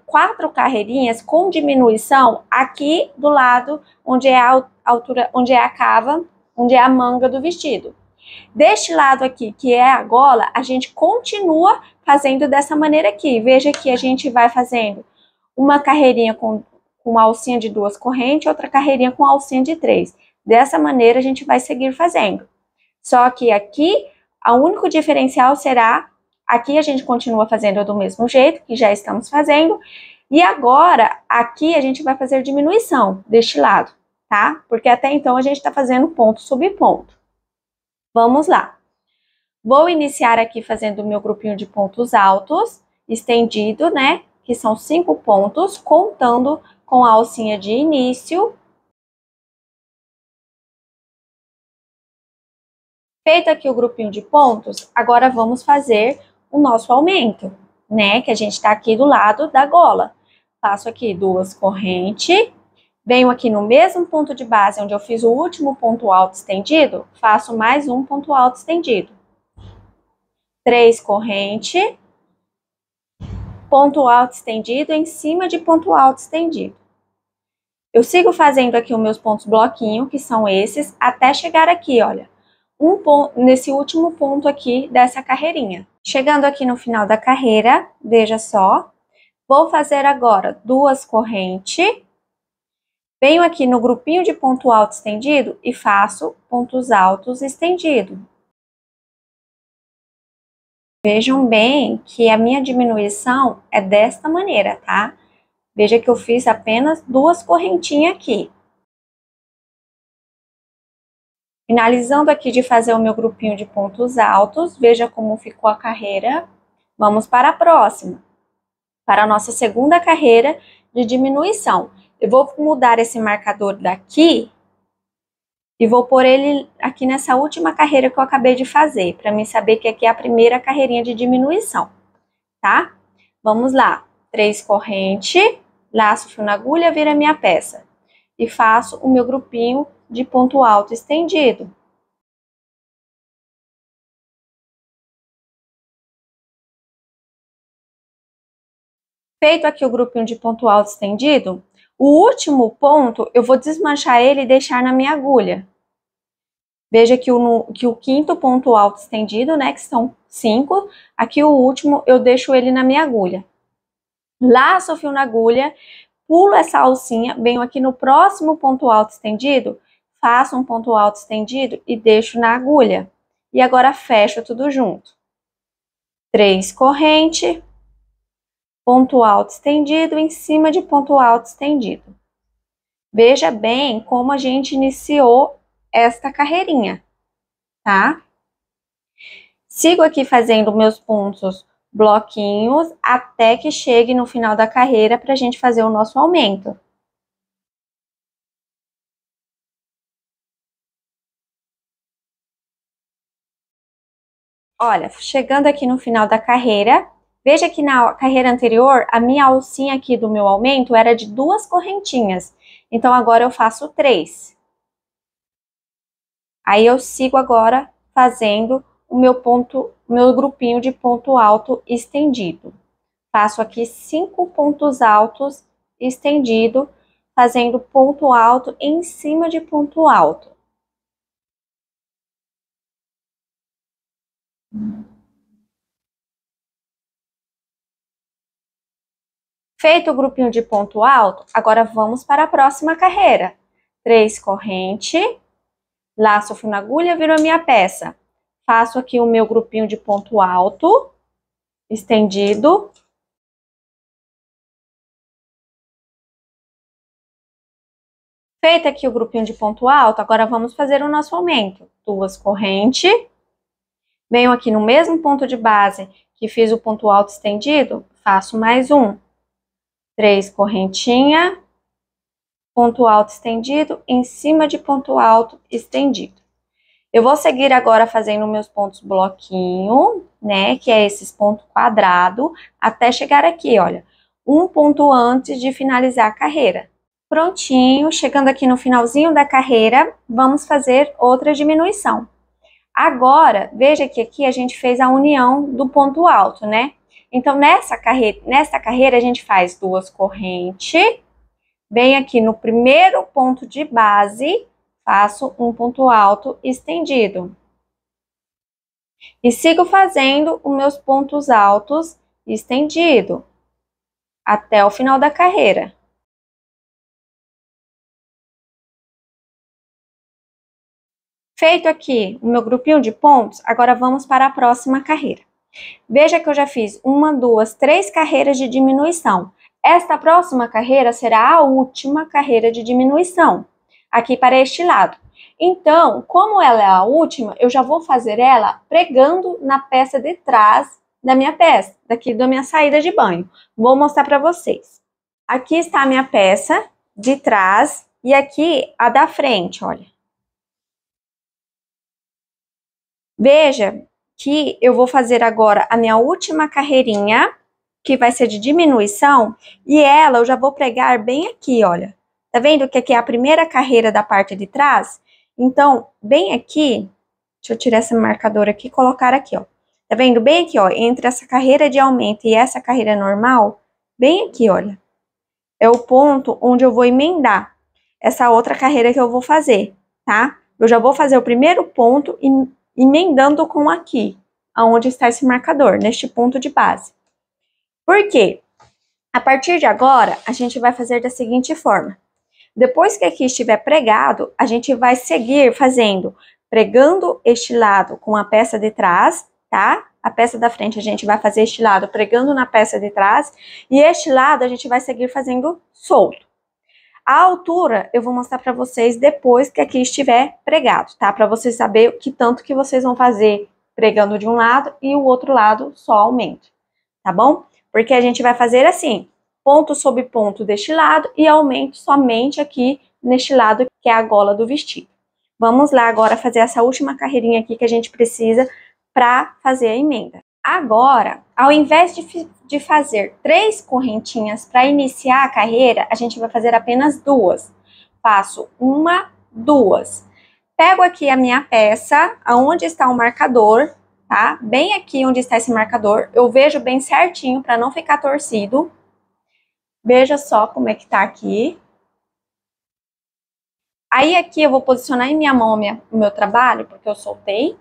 4 carreirinhas com diminuição aqui do lado onde é a altura, onde é a cava, onde é a manga do vestido. Deste lado aqui, que é a gola, a gente continua fazendo dessa maneira aqui. Veja que a gente vai fazendo uma carreirinha com alcinha de 2 correntes, outra carreirinha com alcinha de 3. Dessa maneira, a gente vai seguir fazendo. Só que aqui, o único diferencial será, aqui a gente continua fazendo do mesmo jeito, que já estamos fazendo, e agora, aqui a gente vai fazer diminuição deste lado, tá? Porque até então a gente está fazendo ponto sobre ponto. Vamos lá. Vou iniciar aqui fazendo o meu grupinho de pontos altos, estendido, né? Que são 5 pontos, contando com a alcinha de início. Feito aqui o grupinho de pontos, agora vamos fazer o nosso aumento, né? Que a gente tá aqui do lado da gola. Faço aqui 2 correntes, venho aqui no mesmo ponto de base onde eu fiz o último ponto alto estendido, faço mais um ponto alto estendido. 3 correntes, ponto alto estendido em cima de ponto alto estendido. Eu sigo fazendo aqui os meus pontos bloquinho, que são esses, até chegar aqui, olha, nesse último ponto aqui dessa carreirinha. Chegando aqui no final da carreira, veja só, vou fazer agora 2 correntes, venho aqui no grupinho de ponto alto estendido e faço pontos altos estendido. Vejam bem que a minha diminuição é desta maneira, tá? Veja que eu fiz apenas 2 correntinhas aqui. Finalizando aqui de fazer o meu grupinho de pontos altos, veja como ficou a carreira. Vamos para a próxima, para a nossa segunda carreira de diminuição. Eu vou mudar esse marcador daqui e vou pôr ele aqui nessa última carreira que eu acabei de fazer, para mim saber que aqui é a primeira carreirinha de diminuição, tá? Vamos lá, 3 correntes, laço fio na agulha, vira minha peça. E faço o meu grupinho de ponto alto estendido. Feito aqui o grupinho de ponto alto estendido, o último ponto eu vou desmanchar ele e deixar na minha agulha. Veja que o quinto ponto alto estendido, né, que são 5, aqui o último eu deixo ele na minha agulha. Laço o fio na agulha, pulo essa alcinha, venho aqui no próximo ponto alto estendido, faço um ponto alto estendido e deixo na agulha. E agora fecho tudo junto. 3 corrente, ponto alto estendido em cima de ponto alto estendido. Veja bem como a gente iniciou esta carreirinha, tá? Sigo aqui fazendo meus pontos bloquinhos até que chegue no final da carreira para a gente fazer o nosso aumento. Olha, chegando aqui no final da carreira, veja que na carreira anterior, a minha alcinha aqui do meu aumento era de 2 correntinhas. Então, agora eu faço 3. Aí, eu sigo agora fazendo o meu grupinho de ponto alto estendido. Faço aqui 5 pontos altos estendido, fazendo ponto alto em cima de ponto alto. Feito o grupinho de ponto alto, agora vamos para a próxima carreira. 3 corrente, laço o fio na agulha, viro a minha peça. Faço aqui o meu grupinho de ponto alto, estendido. Feito aqui o grupinho de ponto alto, agora vamos fazer o nosso aumento. 2 corrente, venho aqui no mesmo ponto de base que fiz o ponto alto estendido, faço mais um. 3 correntinha, ponto alto estendido, em cima de ponto alto estendido. Eu vou seguir agora fazendo meus pontos bloquinho, né, que é esses pontos quadrado, até chegar aqui, olha, um ponto antes de finalizar a carreira. Prontinho, chegando aqui no finalzinho da carreira, vamos fazer outra diminuição. Agora, veja que aqui a gente fez a união do ponto alto, né? Então, nessa carreira a gente faz 2 correntes, bem aqui no primeiro ponto de base, faço um ponto alto estendido. E sigo fazendo os meus pontos altos estendido até o final da carreira. Feito aqui o meu grupinho de pontos, agora vamos para a próxima carreira. Veja que eu já fiz 1, 2, 3 carreiras de diminuição. Esta próxima carreira será a última carreira de diminuição, aqui para este lado. Então, como ela é a última, eu já vou fazer ela pregando na peça de trás da minha peça, daqui da minha saída de banho. Vou mostrar para vocês. Aqui está a minha peça de trás e aqui a da frente, olha. Veja que eu vou fazer agora a minha última carreirinha, que vai ser de diminuição, e ela eu já vou pregar bem aqui, olha. Tá vendo que aqui é a primeira carreira da parte de trás? Então, bem aqui, deixa eu tirar esse marcador aqui e colocar aqui, ó. Tá vendo? Bem aqui, ó, entre essa carreira de aumento e essa carreira normal, bem aqui, olha. É o ponto onde eu vou emendar essa outra carreira que eu vou fazer, tá? Eu já vou fazer o primeiro ponto e emendando com aqui, aonde está esse marcador, neste ponto de base. Por quê? A partir de agora, a gente vai fazer da seguinte forma. Depois que aqui estiver pregado, a gente vai seguir fazendo, pregando este lado com a peça de trás, tá? A peça da frente a gente vai fazer este lado pregando na peça de trás, e este lado a gente vai seguir fazendo solto. A altura eu vou mostrar para vocês depois que aqui estiver pregado, tá? Para vocês saberem o que tanto que vocês vão fazer pregando de um lado e o outro lado só aumento, tá bom? Porque a gente vai fazer assim, ponto sobre ponto deste lado e aumento somente aqui neste lado que é a gola do vestido. Vamos lá agora fazer essa última carreirinha aqui que a gente precisa para fazer a emenda. Agora, ao invés de fazer 3 correntinhas para iniciar a carreira, a gente vai fazer apenas 2. Faço 1, 2. Pego aqui a minha peça, aonde está o marcador, tá? Bem aqui onde está esse marcador, eu vejo bem certinho para não ficar torcido. Veja só como é que tá aqui. Aí aqui eu vou posicionar em minha mão o meu trabalho, porque eu soltei.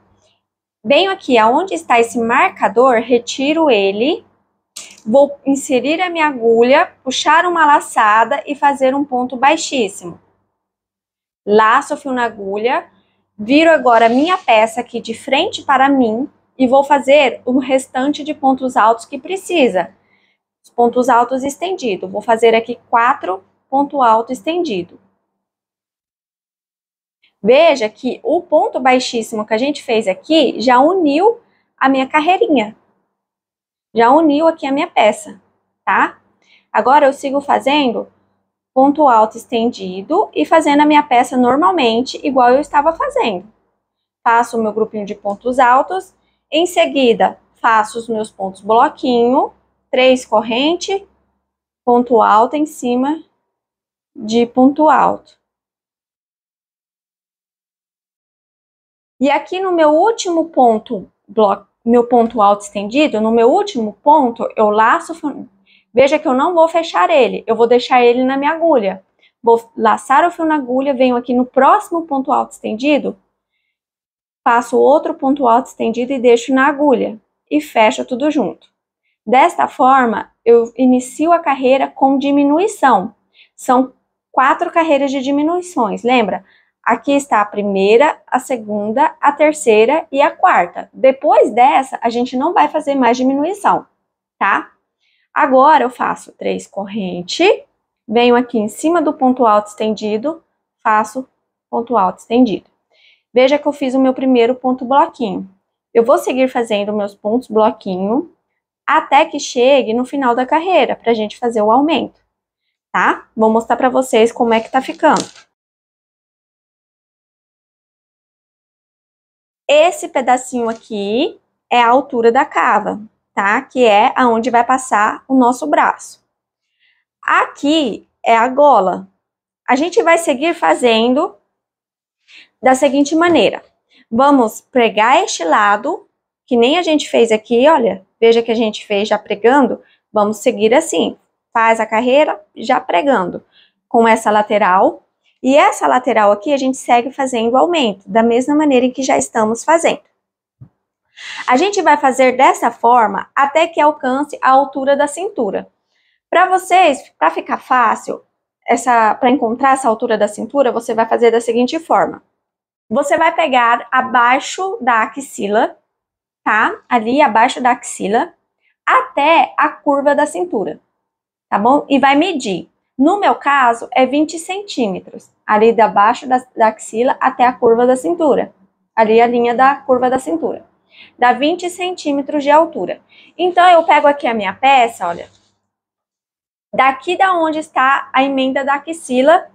Venho aqui, aonde está esse marcador, retiro ele. Vou inserir a minha agulha, puxar uma laçada e fazer um ponto baixíssimo. Laço o fio na agulha, viro agora a minha peça aqui de frente para mim e vou fazer o restante de pontos altos que precisa. Os pontos altos estendidos. Vou fazer aqui 4 pontos altos estendidos. Veja que o ponto baixíssimo que a gente fez aqui já uniu a minha carreirinha. Já uniu aqui a minha peça, tá? Agora eu sigo fazendo ponto alto estendido e fazendo a minha peça normalmente, igual eu estava fazendo. Faço o meu grupinho de pontos altos, em seguida faço os meus pontos bloquinho, 3 correntes, ponto alto em cima de ponto alto. E aqui no meu último ponto, meu ponto alto estendido, no meu último ponto, eu laço, veja que eu não vou fechar ele, eu vou deixar ele na minha agulha. Vou laçar o fio na agulha, venho aqui no próximo ponto alto estendido, faço outro ponto alto estendido e deixo na agulha, e fecho tudo junto. Desta forma, eu inicio a carreira com diminuição. São 4 carreiras de diminuições, lembra? Aqui está a primeira, a segunda, a terceira e a quarta. Depois dessa, a gente não vai fazer mais diminuição, tá? Agora eu faço 3 correntes, venho aqui em cima do ponto alto estendido, faço ponto alto estendido. Veja que eu fiz o meu primeiro ponto bloquinho. Eu vou seguir fazendo meus pontos bloquinho até que chegue no final da carreira, pra gente fazer o aumento, tá? Vou mostrar pra vocês como é que tá ficando. Esse pedacinho aqui é a altura da cava, tá? Que é aonde vai passar o nosso braço. Aqui é a gola. A gente vai seguir fazendo da seguinte maneira. Vamos pregar este lado, que nem a gente fez aqui, olha. Veja que a gente fez já pregando. Vamos seguir assim. Faz a carreira já pregando com essa lateral. E essa lateral aqui a gente segue fazendo o aumento, da mesma maneira em que já estamos fazendo. A gente vai fazer dessa forma até que alcance a altura da cintura. Para vocês, para ficar fácil, para encontrar essa altura da cintura, você vai fazer da seguinte forma. Você vai pegar abaixo da axila, tá? Ali abaixo da axila, até a curva da cintura, tá bom? E vai medir. No meu caso, é 20 centímetros. Ali da baixo da axila até a curva da cintura. Ali a linha da curva da cintura. Dá 20 centímetros de altura. Então, eu pego aqui a minha peça, olha. Daqui da onde está a emenda da axila,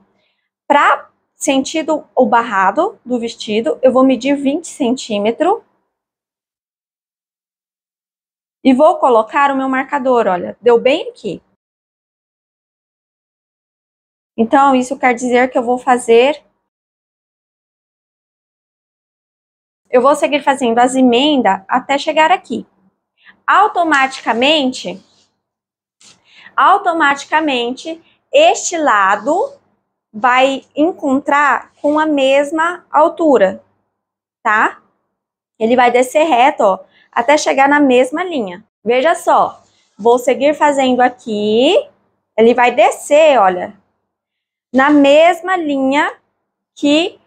para sentido o barrado do vestido, eu vou medir 20 centímetros. E vou colocar o meu marcador, olha. Deu bem aqui. Então, isso quer dizer que eu vou fazer... Eu vou seguir fazendo as emendas até chegar aqui. Automaticamente, este lado vai encontrar com a mesma altura, tá? Ele vai descer reto, ó, até chegar na mesma linha. Veja só, vou seguir fazendo aqui, ele vai descer, olha, na mesma linha que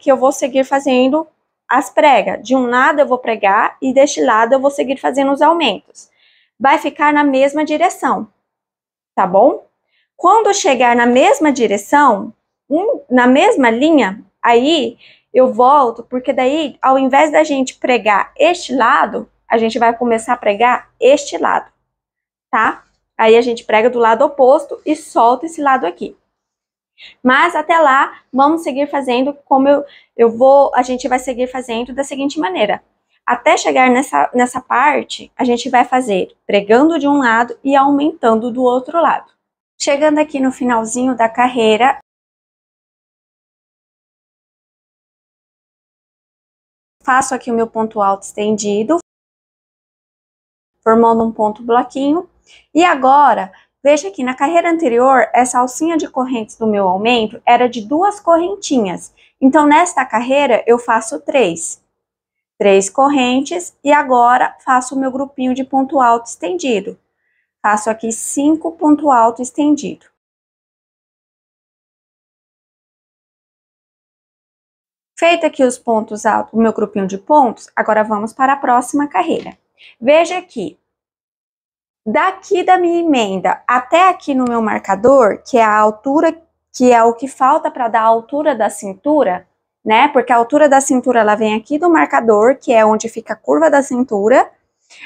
eu vou seguir fazendo as pregas. De um lado eu vou pregar e deste lado eu vou seguir fazendo os aumentos. Vai ficar na mesma direção, tá bom? Quando chegar na mesma direção, na mesma linha, aí eu volto, porque daí, ao invés da gente pregar este lado, a gente vai começar a pregar este lado, tá? Aí a gente prega do lado oposto e solta esse lado aqui. Mas até lá, vamos seguir fazendo como a gente vai seguir fazendo da seguinte maneira. Até chegar nessa parte, a gente vai fazer pregando de um lado e aumentando do outro lado. Chegando aqui no finalzinho da carreira, faço aqui o meu ponto alto estendido, formando um ponto bloquinho. E agora, Veja que na carreira anterior, essa alcinha de correntes do meu aumento era de 2 correntinhas. Então, nesta carreira, eu faço 3 correntes e agora faço o meu grupinho de ponto alto estendido. Faço aqui 5 ponto alto estendido. Feito aqui os pontos altos, o meu grupinho de pontos, agora vamos para a próxima carreira. Veja aqui, daqui da minha emenda até aqui no meu marcador, que é a altura, que é o que falta para dar a altura da cintura, né? Porque a altura da cintura, ela vem aqui do marcador, que é onde fica a curva da cintura,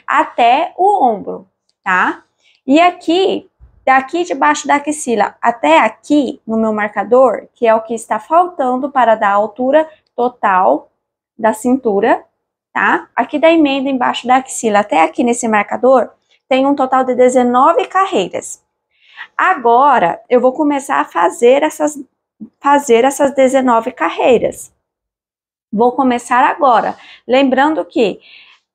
até o ombro, tá? E aqui, daqui debaixo da axila até aqui no meu marcador, que é o que está faltando para dar a altura total da cintura, tá? Aqui da emenda embaixo da axila até aqui nesse marcador, tem um total de 19 carreiras. Agora, eu vou começar a fazer essas 19 carreiras. Vou começar agora. Lembrando que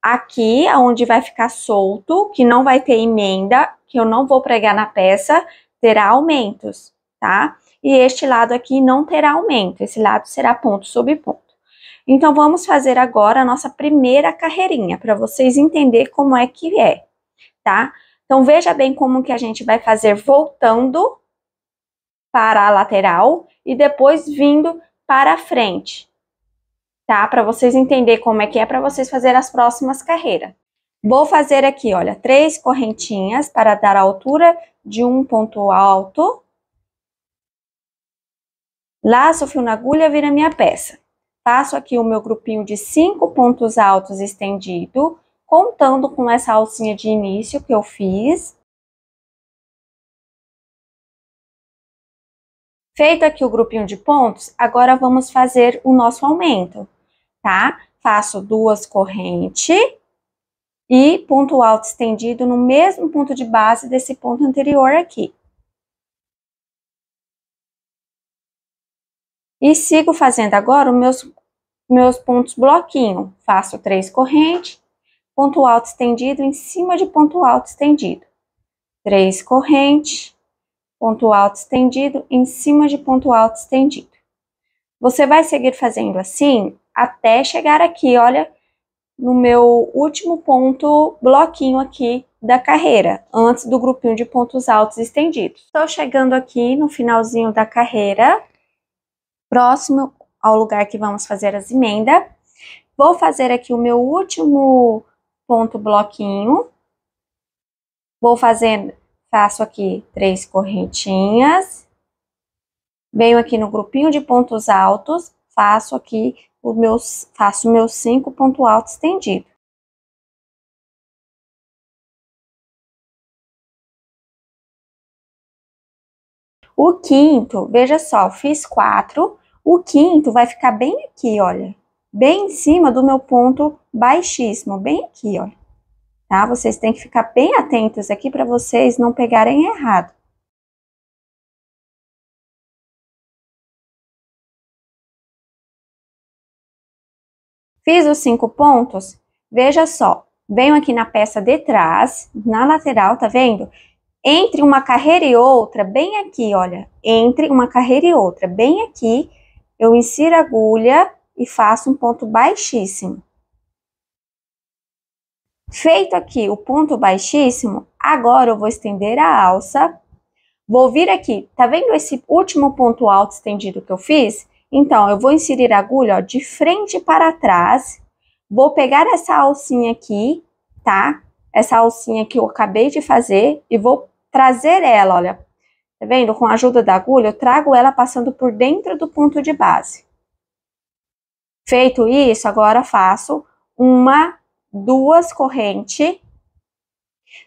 aqui, onde vai ficar solto, que não vai ter emenda, que eu não vou pregar na peça, terá aumentos, tá? E este lado aqui não terá aumento, esse lado será ponto sobre ponto. Então, vamos fazer agora a nossa primeira carreirinha, para vocês entenderem como é que é, tá? Então, veja bem como que a gente vai fazer voltando para a lateral e depois vindo para a frente, tá? Para vocês entenderem como é que é para vocês fazer as próximas carreiras. Vou fazer aqui, olha, 3 correntinhas para dar a altura de um ponto alto. Laço o fio na agulha, vira minha peça. Faço aqui o meu grupinho de 5 pontos altos estendido, contando com essa alcinha de início que eu fiz. Feito aqui o grupinho de pontos, agora vamos fazer o nosso aumento, tá? Faço 2 correntes e ponto alto estendido no mesmo ponto de base desse ponto anterior aqui. E sigo fazendo agora os meus pontos bloquinho. Faço 3 correntes, ponto alto estendido em cima de ponto alto estendido. 3 correntes, ponto alto estendido em cima de ponto alto estendido. Você vai seguir fazendo assim até chegar aqui, olha, no meu último ponto bloquinho aqui da carreira, antes do grupinho de pontos altos estendidos. Estou chegando aqui no finalzinho da carreira, próximo ao lugar que vamos fazer as emendas. Vou fazer aqui o meu último ponto bloquinho. Faço aqui 3 correntinhas. Venho aqui no grupinho de pontos altos, faço aqui faço meus 5 pontos altos estendidos. O quinto, veja só, fiz 4. O quinto vai ficar bem aqui, olha. Bem em cima do meu ponto baixíssimo, bem aqui, olha. Tá? Vocês têm que ficar bem atentos aqui para vocês não pegarem errado. Fiz os 5 pontos, veja só. Venho aqui na peça de trás, na lateral, tá vendo? Entre uma carreira e outra, bem aqui, olha. Entre uma carreira e outra, bem aqui, eu insiro a agulha e faço um ponto baixíssimo. Feito aqui o ponto baixíssimo, agora eu vou estender a alça. Vou vir aqui, tá vendo esse último ponto alto estendido que eu fiz? Então, eu vou inserir a agulha, ó, de frente para trás. Vou pegar essa alcinha aqui, tá? Essa alcinha que eu acabei de fazer e vou trazer ela, olha. Tá vendo? Com a ajuda da agulha, eu trago ela passando por dentro do ponto de base. Feito isso, agora faço 2 correntes.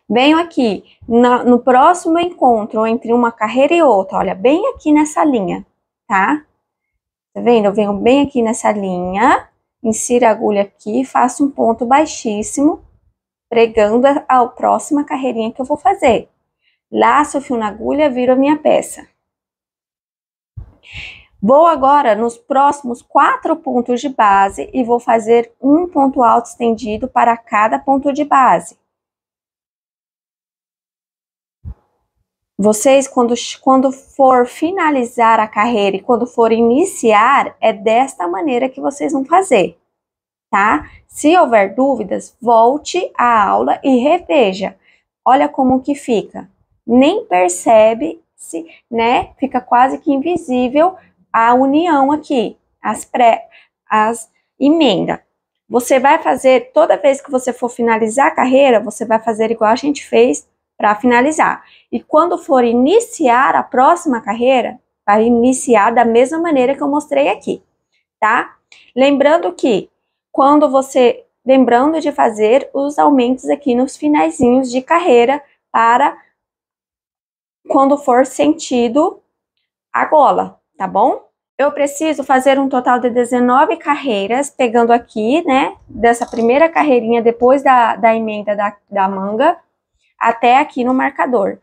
Venho aqui no próximo encontro entre uma carreira e outra, olha, bem aqui nessa linha, tá? Tá vendo? Eu venho bem aqui nessa linha, insiro a agulha aqui, faço um ponto baixíssimo, pregando a próxima carreirinha que eu vou fazer. Laço o fio na agulha, viro a minha peça. Vou agora nos próximos 4 pontos de base e vou fazer um ponto alto estendido para cada ponto de base. Vocês, quando for finalizar a carreira e quando for iniciar, é desta maneira que vocês vão fazer, tá? Se houver dúvidas, volte à aula e reveja. Olha como que fica. Nem percebe-se, né? Fica quase que invisível a união aqui, as emendas. Você vai fazer, toda vez que você for finalizar a carreira, você vai fazer igual a gente fez para finalizar. E quando for iniciar a próxima carreira, vai iniciar da mesma maneira que eu mostrei aqui, tá? Lembrando que lembrando de fazer os aumentos aqui nos finaizinhos de carreira para quando for sentido a gola, tá bom? Eu preciso fazer um total de 19 carreiras, pegando aqui, né, dessa primeira carreirinha depois da emenda da manga, até aqui no marcador.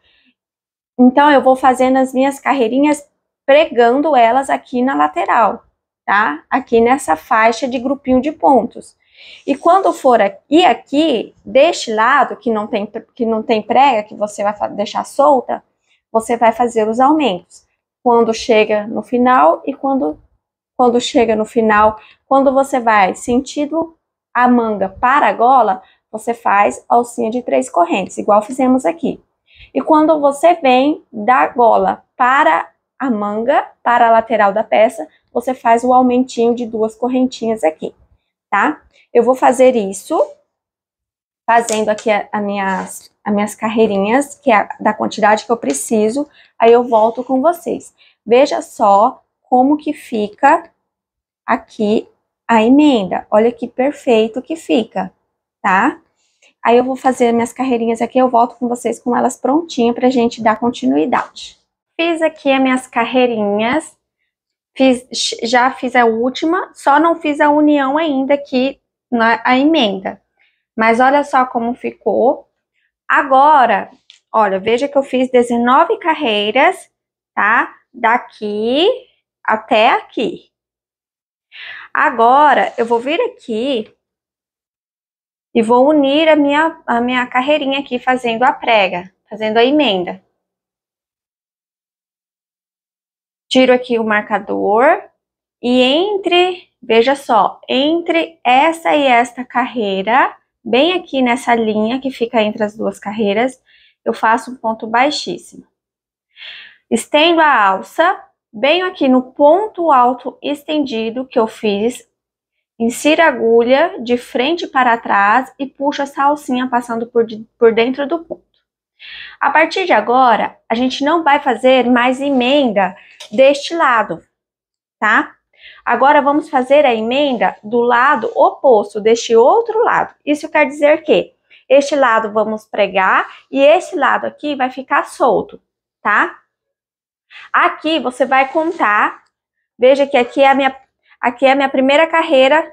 Então, eu vou fazendo as minhas carreirinhas, pregando elas aqui na lateral, tá? Aqui nessa faixa de grupinho de pontos. E quando for aqui, deste lado, que não tem prega, que você vai deixar solta, você vai fazer os aumentos. Quando chega no final e quando chega no final, quando você vai sentido a manga para a gola, você faz alcinha de 3 correntes, igual fizemos aqui. E quando você vem da gola para a manga, para a lateral da peça, você faz o aumentinho de 2 correntinhas aqui, tá? Eu vou fazer isso, fazendo aqui as minhas carreirinhas, que é da quantidade que eu preciso, aí eu volto com vocês. Veja só como que fica aqui a emenda. Olha que perfeito que fica, tá? Aí eu vou fazer minhas carreirinhas aqui, eu volto com vocês com elas prontinhas pra gente dar continuidade. Fiz aqui as minhas carreirinhas, já fiz a última, só não fiz a união ainda aqui na emenda. Mas olha só como ficou. Agora, olha, veja que eu fiz 19 carreiras, tá? Daqui até aqui. Agora, eu vou vir aqui e vou unir a minha carreirinha aqui, fazendo a prega, fazendo a emenda. Tiro aqui o marcador e veja só, entre essa e esta carreira, bem aqui nessa linha que fica entre as duas carreiras, eu faço um ponto baixíssimo. Estendo a alça, bem aqui no ponto alto estendido que eu fiz, insiro a agulha de frente para trás e puxo essa alcinha passando por dentro do ponto. A partir de agora, a gente não vai fazer mais emenda deste lado, tá? Agora, vamos fazer a emenda do lado oposto, deste outro lado. Isso quer dizer que este lado vamos pregar e esse lado aqui vai ficar solto, tá? Aqui você vai contar, veja que aqui é a minha primeira carreira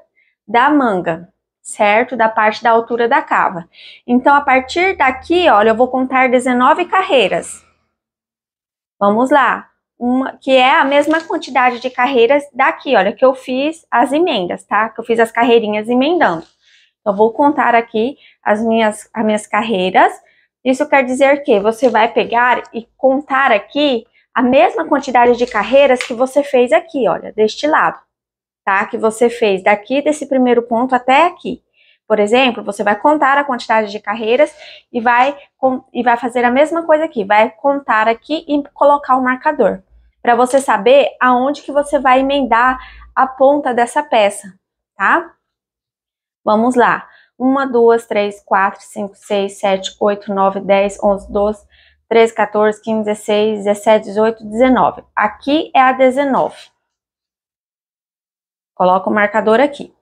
da manga, certo? Da parte da altura da cava. Então, a partir daqui, olha, eu vou contar 19 carreiras. Vamos lá. Que é a mesma quantidade de carreiras daqui, olha, que eu fiz as emendas, tá? Que eu fiz as carreirinhas emendando. Então, vou contar aqui as minhas carreiras. Isso quer dizer que você vai pegar e contar aqui a mesma quantidade de carreiras que você fez aqui, olha, deste lado, tá? Que você fez daqui desse primeiro ponto até aqui. Por exemplo, você vai contar a quantidade de carreiras e vai fazer a mesma coisa aqui. Vai contar aqui e colocar o marcador, para você saber aonde que você vai emendar a ponta dessa peça, tá? Vamos lá. 1, 2, 3, 4, 5, 6, 7, 8, 9, 10, 11, 12, 13, 14, 15, 16, 17, 18, 19. Aqui é a 19. Coloca o marcador aqui.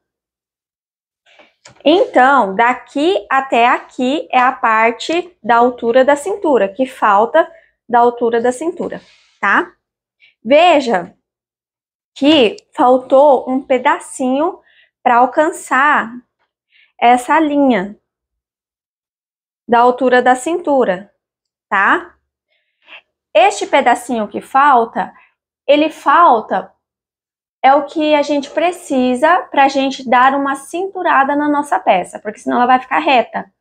Então, daqui até aqui é a parte da altura da cintura, que falta da altura da cintura, tá? Veja que faltou um pedacinho para alcançar essa linha da altura da cintura, tá? Este pedacinho que falta, é o que a gente precisa para a gente dar uma cinturada na nossa peça, porque senão ela vai ficar reta,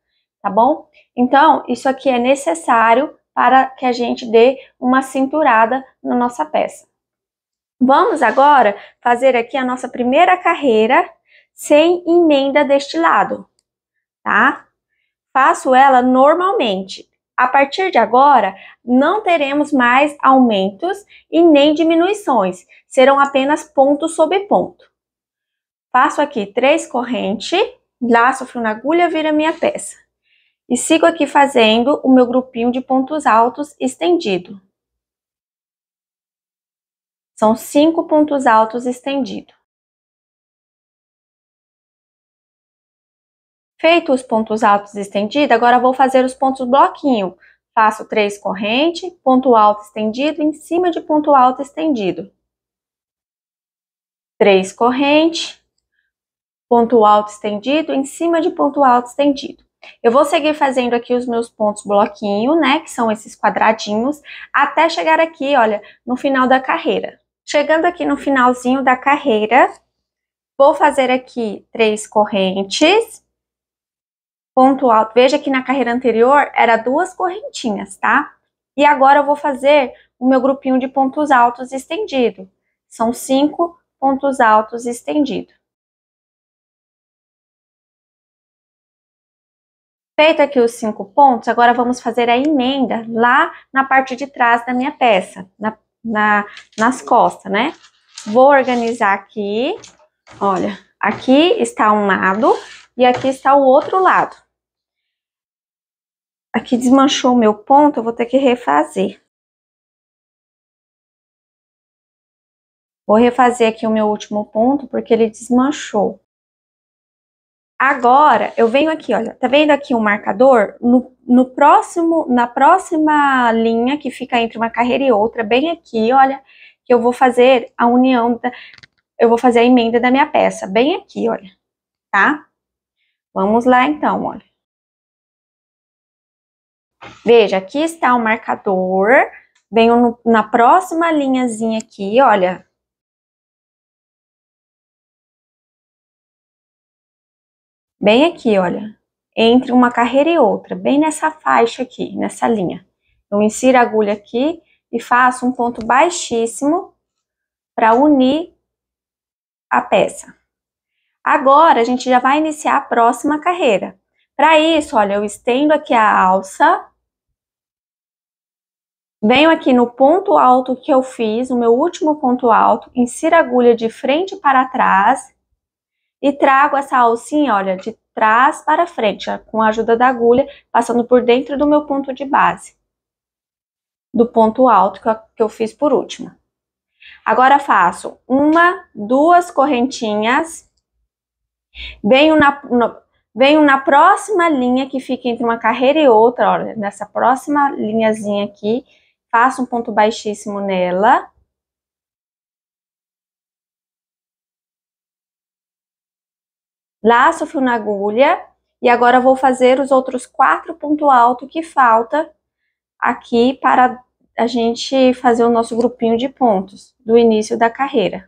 tá bom? Então, isso aqui é necessário para que a gente dê uma cinturada na nossa peça. Vamos agora fazer aqui a nossa primeira carreira sem emenda deste lado, tá? Faço ela normalmente. A partir de agora, não teremos mais aumentos e nem diminuições, serão apenas ponto sobre ponto. Faço aqui 3 correntes, laço o fio na agulha, vira minha peça. E sigo aqui fazendo o meu grupinho de pontos altos estendido. São 5 pontos altos estendidos. Feito os pontos altos estendidos, agora vou fazer os pontos bloquinho. Faço 3 correntes, ponto alto estendido em cima de ponto alto estendido. 3 correntes, ponto alto estendido em cima de ponto alto estendido. Eu vou seguir fazendo aqui os meus pontos bloquinho, né, que são esses quadradinhos, até chegar aqui, olha, no final da carreira. Chegando aqui no finalzinho da carreira, vou fazer aqui 3 correntes, ponto alto. Veja que na carreira anterior era 2 correntinhas, tá? E agora eu vou fazer o meu grupinho de pontos altos estendido. São 5 pontos altos estendidos. Feito aqui os 5 pontos, agora vamos fazer a emenda lá na parte de trás da minha peça, nas costas, né? Vou organizar aqui, olha, aqui está um lado e aqui está o outro lado. Aqui desmanchou o meu ponto, eu vou ter que refazer. Vou refazer aqui o meu último ponto, porque ele desmanchou. Agora, eu venho aqui, olha, tá vendo aqui um marcador? Na próxima linha que fica entre uma carreira e outra, bem aqui, olha, que eu vou fazer a união, eu vou fazer a emenda da minha peça, bem aqui, olha, tá? Vamos lá então, olha. Veja, aqui está o marcador, venho na próxima linhazinha aqui, olha. Bem aqui, olha, entre uma carreira e outra, bem nessa faixa aqui, nessa linha. Eu insiro a agulha aqui e faço um ponto baixíssimo para unir a peça. Agora, a gente já vai iniciar a próxima carreira. Para isso, olha, eu estendo aqui a alça, venho aqui no ponto alto que eu fiz, o meu último ponto alto, insiro a agulha de frente para trás e trago essa alcinha, olha, de trás para frente, com a ajuda da agulha, passando por dentro do meu ponto de base, do ponto alto que eu fiz por último. Agora faço 1, 2 correntinhas, venho na próxima linha que fica entre uma carreira e outra, olha, nessa próxima linhazinha aqui, faço um ponto baixíssimo nela. Laço o fio na agulha e agora vou fazer os outros 4 pontos altos que falta aqui para a gente fazer o nosso grupinho de pontos do início da carreira.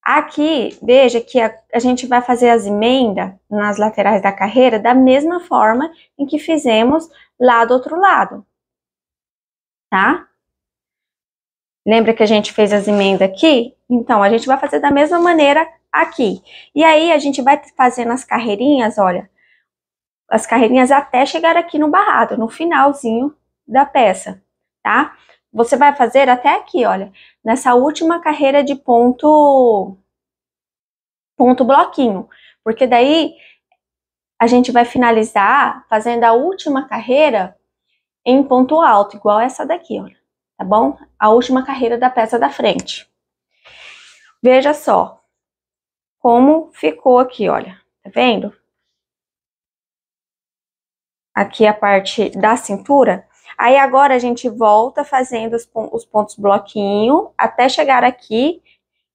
Aqui, veja que a gente vai fazer as emendas nas laterais da carreira da mesma forma em que fizemos lá do outro lado, tá? Lembra que a gente fez as emendas aqui? Então, a gente vai fazer da mesma maneira aqui. E aí, a gente vai fazendo as carreirinhas, olha, as carreirinhas até chegar aqui no barrado, no finalzinho da peça, tá? Você vai fazer até aqui, olha, nessa última carreira de ponto bloquinho, porque daí a gente vai finalizar fazendo a última carreira em ponto alto, igual essa daqui, olha, tá bom? A última carreira da peça da frente. Veja só como ficou aqui, olha, tá vendo? Aqui a parte da cintura. Aí agora a gente volta fazendo os pontos bloquinho até chegar aqui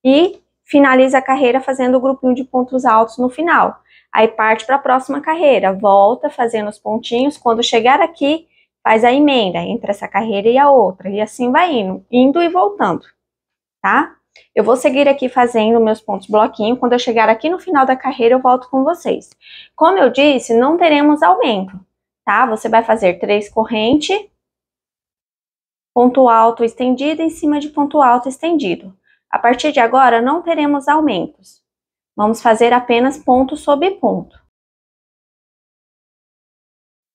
e finaliza a carreira fazendo o grupinho de pontos altos no final. Aí parte para a próxima carreira, volta fazendo os pontinhos, quando chegar aqui, faz a emenda entre essa carreira e a outra, e assim vai indo e voltando, tá? Eu vou seguir aqui fazendo meus pontos bloquinho, quando eu chegar aqui no final da carreira eu volto com vocês. Como eu disse, não teremos aumento, tá? Você vai fazer 3 correntes, ponto alto estendido em cima de ponto alto estendido. A partir de agora, não teremos aumentos. Vamos fazer apenas ponto sobre ponto.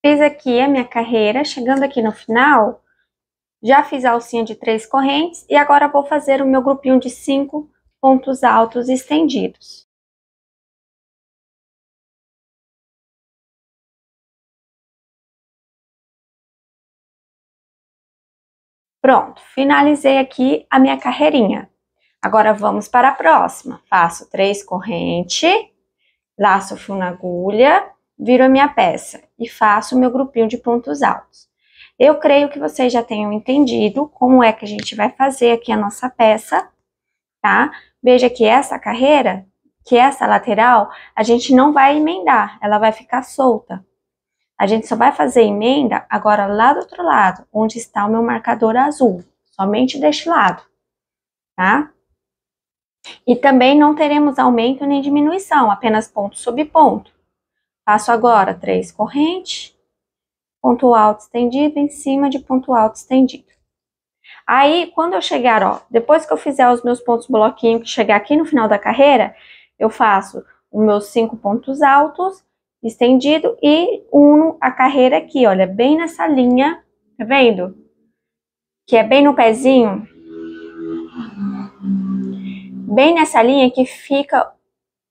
Fiz aqui a minha carreira, chegando aqui no final, já fiz a alcinha de 3 correntes e agora vou fazer o meu grupinho de 5 pontos altos estendidos. Pronto, finalizei aqui a minha carreirinha. Agora vamos para a próxima. Faço 3 correntes, laço o fio na agulha, viro a minha peça e faço o meu grupinho de pontos altos. Eu creio que vocês já tenham entendido como é que a gente vai fazer aqui a nossa peça, tá? Veja que essa carreira, que essa lateral, a gente não vai emendar, ela vai ficar solta. A gente só vai fazer emenda agora lá do outro lado, onde está o meu marcador azul, somente deste lado, tá? E também não teremos aumento nem diminuição, apenas ponto sobre ponto. Faço agora 3 correntes, ponto alto estendido em cima de ponto alto estendido. Aí, quando eu chegar, ó, depois que eu fizer os meus pontos bloquinho, que chegar aqui no final da carreira, eu faço os meus 5 pontos altos, estendido, e uno a carreira aqui, olha, bem nessa linha, tá vendo? Que é bem no pezinho. Bem nessa linha que fica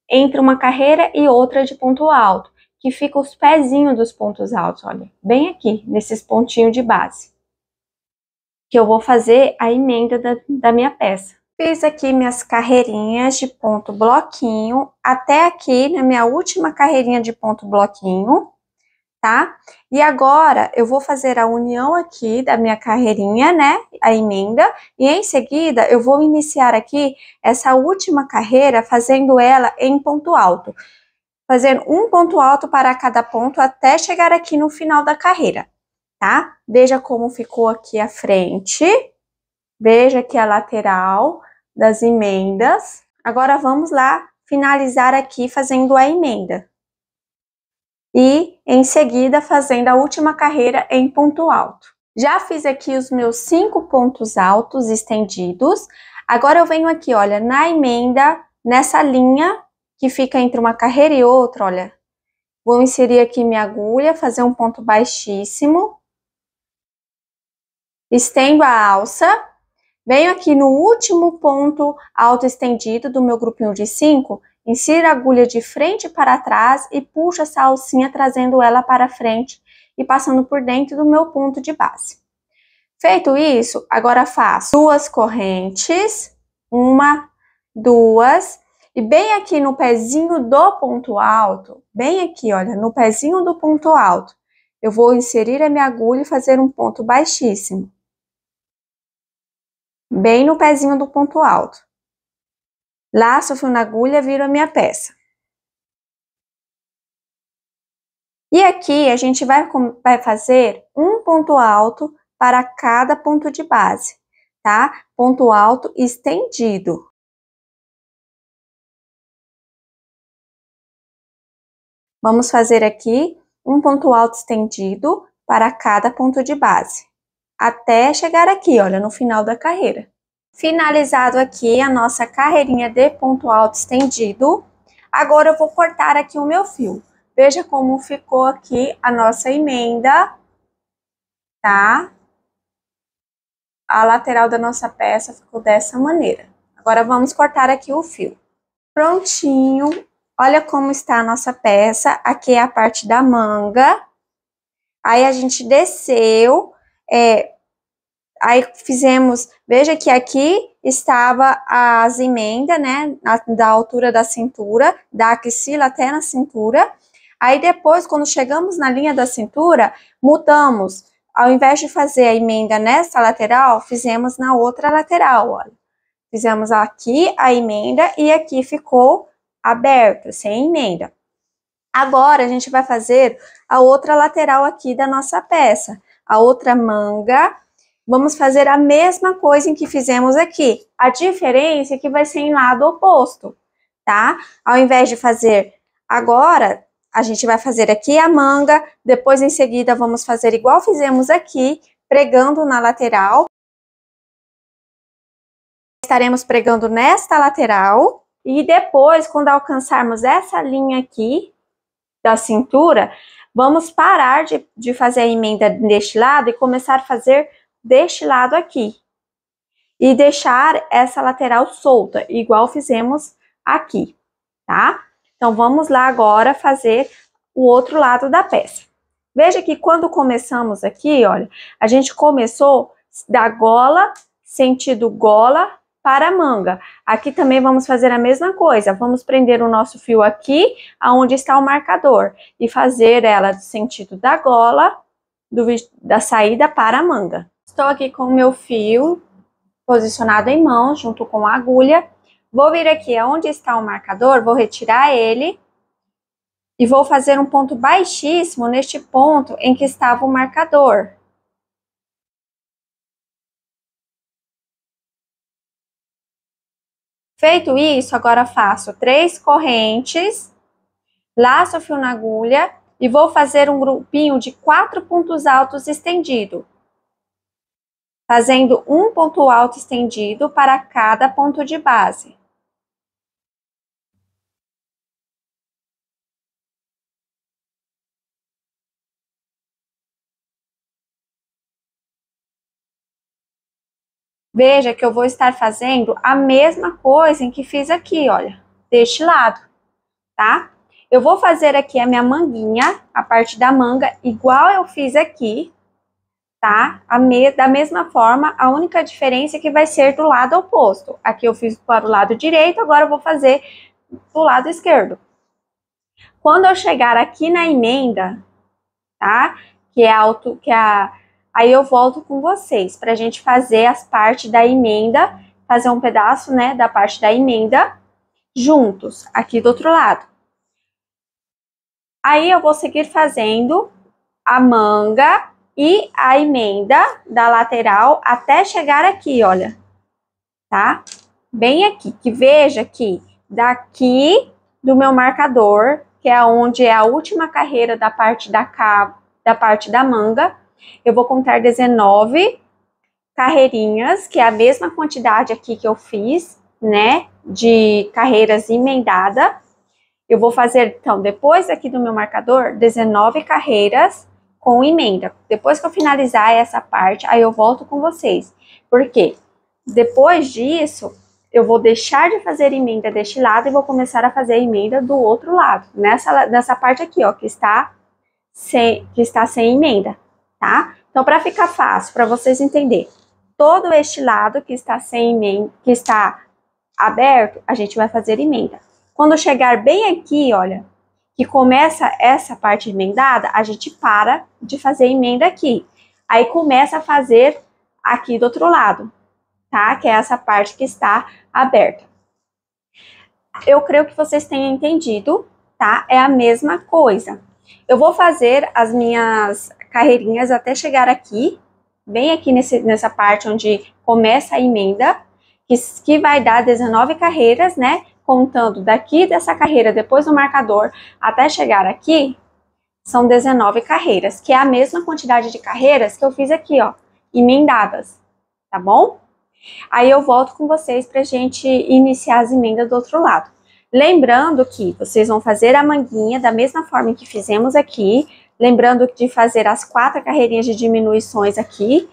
entre uma carreira e outra de ponto alto, que fica os pezinhos dos pontos altos, olha, bem aqui, nesses pontinhos de base. Que eu vou fazer a emenda da minha peça. Fiz aqui minhas carreirinhas de ponto bloquinho, até aqui na minha última carreirinha de ponto bloquinho, tá? E agora, eu vou fazer a união aqui da minha carreirinha, né? A emenda, e em seguida, eu vou iniciar aqui essa última carreira, fazendo ela em ponto alto. Fazendo um ponto alto para cada ponto, até chegar aqui no final da carreira, tá? Veja como ficou aqui a frente. Veja aqui a lateral das emendas. Agora, vamos lá finalizar aqui fazendo a emenda. E, em seguida, fazendo a última carreira em ponto alto. Já fiz aqui os meus 5 pontos altos estendidos. Agora, eu venho aqui, olha, na emenda, nessa linha que fica entre uma carreira e outra, olha. Vou inserir aqui minha agulha, fazer um ponto baixíssimo. Estendo a alça. Venho aqui no último ponto alto estendido do meu grupinho de 5, insiro a agulha de frente para trás e puxo essa alcinha trazendo ela para frente e passando por dentro do meu ponto de base. Feito isso, agora faço 2 correntes, 1, 2, e bem aqui no pezinho do ponto alto, bem aqui, olha, no pezinho do ponto alto, eu vou inserir a minha agulha e fazer um ponto baixíssimo. Bem no pezinho do ponto alto. Laço o fio na agulha, viro a minha peça. E aqui a gente vai fazer um ponto alto para cada ponto de base, tá? Ponto alto estendido. Vamos fazer aqui um ponto alto estendido para cada ponto de base. Até chegar aqui, olha, no final da carreira. Finalizado aqui a nossa carreirinha de ponto alto estendido, agora eu vou cortar aqui o meu fio. Veja como ficou aqui a nossa emenda, tá? A lateral da nossa peça ficou dessa maneira. Agora vamos cortar aqui o fio. Prontinho, olha como está a nossa peça. Aqui é a parte da manga. Aí a gente desceu, aí fizemos, veja que aqui estava as emendas, né, da altura da cintura, da axila até na cintura. Aí depois, quando chegamos na linha da cintura, mudamos. Ao invés de fazer a emenda nessa lateral, fizemos na outra lateral, olha. Fizemos aqui a emenda e aqui ficou aberto, sem emenda. Agora, a gente vai fazer a outra lateral aqui da nossa peça, a outra manga. Vamos fazer a mesma coisa em que fizemos aqui. A diferença é que vai ser em lado oposto, tá? Ao invés de fazer agora a gente vai fazer aqui a manga, depois em seguida vamos fazer igual fizemos aqui, pregando na lateral. Estaremos pregando nesta lateral e depois, quando alcançarmos essa linha aqui da cintura, vamos parar de fazer a emenda deste lado e começar a fazer deste lado aqui. E deixar essa lateral solta, igual fizemos aqui, tá? Então, vamos lá agora fazer o outro lado da peça. Veja que quando começamos aqui, olha, a gente começou da gola, sentido gola para a manga. Aqui também vamos fazer a mesma coisa. Vamos prender o nosso fio aqui, aonde está o marcador, e fazer ela do sentido da gola, da saída para a manga. Estou aqui com o meu fio posicionado em mão, junto com a agulha. Vou vir aqui aonde está o marcador, vou retirar ele e vou fazer um ponto baixíssimo neste ponto em que estava o marcador. Feito isso, agora faço 3 correntes, laço o fio na agulha e vou fazer um grupinho de 4 pontos altos estendido, fazendo um ponto alto estendido para cada ponto de base. Veja que eu vou estar fazendo a mesma coisa em que fiz aqui, olha, deste lado, tá? Eu vou fazer aqui a minha manguinha, a parte da manga, igual eu fiz aqui, tá? Da mesma forma, a única diferença é que vai ser do lado oposto. Aqui eu fiz para o lado direito, agora eu vou fazer do lado esquerdo. Quando eu chegar aqui na emenda, tá? Aí eu volto com vocês pra gente fazer as partes da emenda, fazer um pedaço, né, da parte da emenda juntos, aqui do outro lado. Aí eu vou seguir fazendo a manga e a emenda da lateral até chegar aqui, olha, tá? Bem aqui, que veja que daqui do meu marcador, que é onde é a última carreira da parte da manga, eu vou contar 19 carreirinhas, que é a mesma quantidade aqui que eu fiz, né, de carreiras emendada. Eu vou fazer, então, depois aqui do meu marcador, 19 carreiras com emenda. Depois que eu finalizar essa parte, aí eu volto com vocês. Porque depois disso, eu vou deixar de fazer emenda deste lado e vou começar a fazer emenda do outro lado. Nessa parte aqui, ó, que está sem emenda, tá? Então, para ficar fácil, para vocês entenderem, todo este lado que está sem emenda, que está aberto, a gente vai fazer emenda. Quando chegar bem aqui, olha, que começa essa parte emendada, a gente para de fazer emenda aqui. Aí começa a fazer aqui do outro lado, tá? Que é essa parte que está aberta. Eu creio que vocês tenham entendido, tá? É a mesma coisa. Eu vou fazer as minhas carreirinhas até chegar aqui, bem aqui nessa parte onde começa a emenda, que vai dar 19 carreiras, né? Contando daqui dessa carreira, depois do marcador, até chegar aqui, são 19 carreiras, que é a mesma quantidade de carreiras que eu fiz aqui, ó, emendadas, tá bom? Aí eu volto com vocês pra gente iniciar as emendas do outro lado. Lembrando que vocês vão fazer a manguinha da mesma forma que fizemos aqui, lembrando de fazer as 4 carreirinhas de diminuições aqui,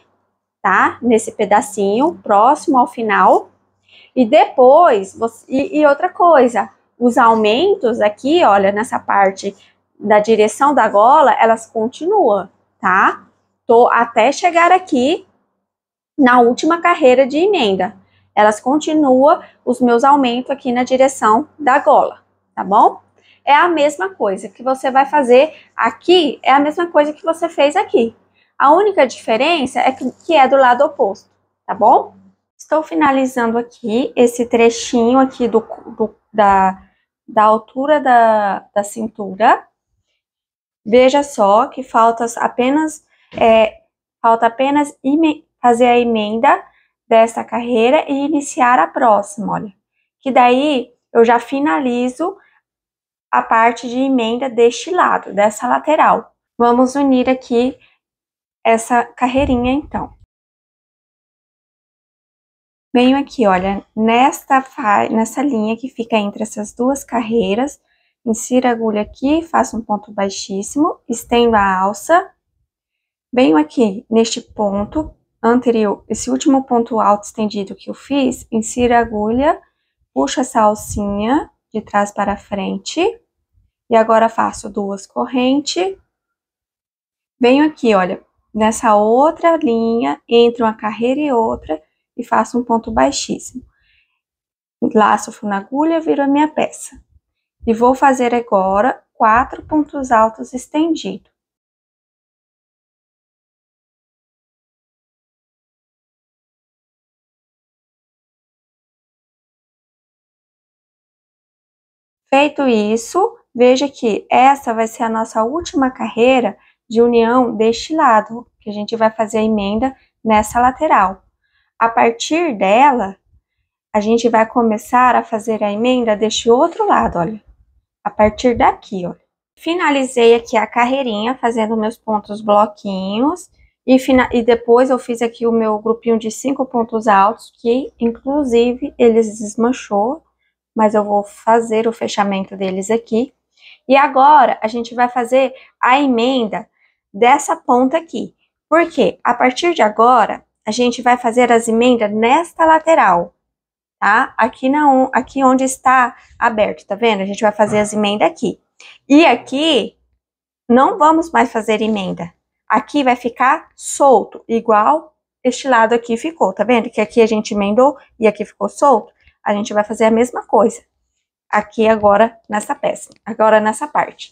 tá? Nesse pedacinho, próximo ao final. E depois, e outra coisa, os aumentos aqui, olha, nessa parte da direção da gola, elas continuam, tá? Até chegar aqui na última carreira de emenda. Elas continuam os meus aumentos aqui na direção da gola, tá bom? É a mesma coisa que você vai fazer aqui, é a mesma coisa que você fez aqui. A única diferença é que é do lado oposto, tá bom? Estou finalizando aqui esse trechinho aqui da altura da cintura. Veja só que falta apenas fazer a emenda dessa carreira e iniciar a próxima, olha. Que daí eu já finalizo a parte de emenda deste lado, dessa lateral. Vamos unir aqui essa carreirinha, então. Venho aqui, olha, nessa linha que fica entre essas duas carreiras, insiro a agulha aqui, faço um ponto baixíssimo, estendo a alça, venho aqui neste ponto anterior, esse último ponto alto estendido que eu fiz, insiro a agulha, puxo essa alcinha de trás para frente, e agora faço 2 correntes, venho aqui, olha, nessa outra linha, entre uma carreira e outra, e faço um ponto baixíssimo. Laço o fio na agulha, viro a minha peça. E vou fazer agora 4 pontos altos estendidos. Feito isso, veja que essa vai ser a nossa última carreira de união deste lado, que a gente vai fazer a emenda nessa lateral. A partir dela, a gente vai começar a fazer a emenda deste outro lado, olha. A partir daqui, ó. Finalizei aqui a carreirinha, fazendo meus pontos bloquinhos. E depois eu fiz aqui o meu grupinho de 5 pontos altos, que inclusive eles desmanchou, mas eu vou fazer o fechamento deles aqui. E agora a gente vai fazer a emenda dessa ponta aqui. Porque a partir de agora, a gente vai fazer as emendas nesta lateral, tá? Aqui onde está aberto, tá vendo? A gente vai fazer as emendas aqui. E aqui, não vamos mais fazer emenda. Aqui vai ficar solto, igual este lado aqui ficou, tá vendo? Que aqui a gente emendou e aqui ficou solto. A gente vai fazer a mesma coisa. Aqui agora, nessa peça. Agora nessa parte.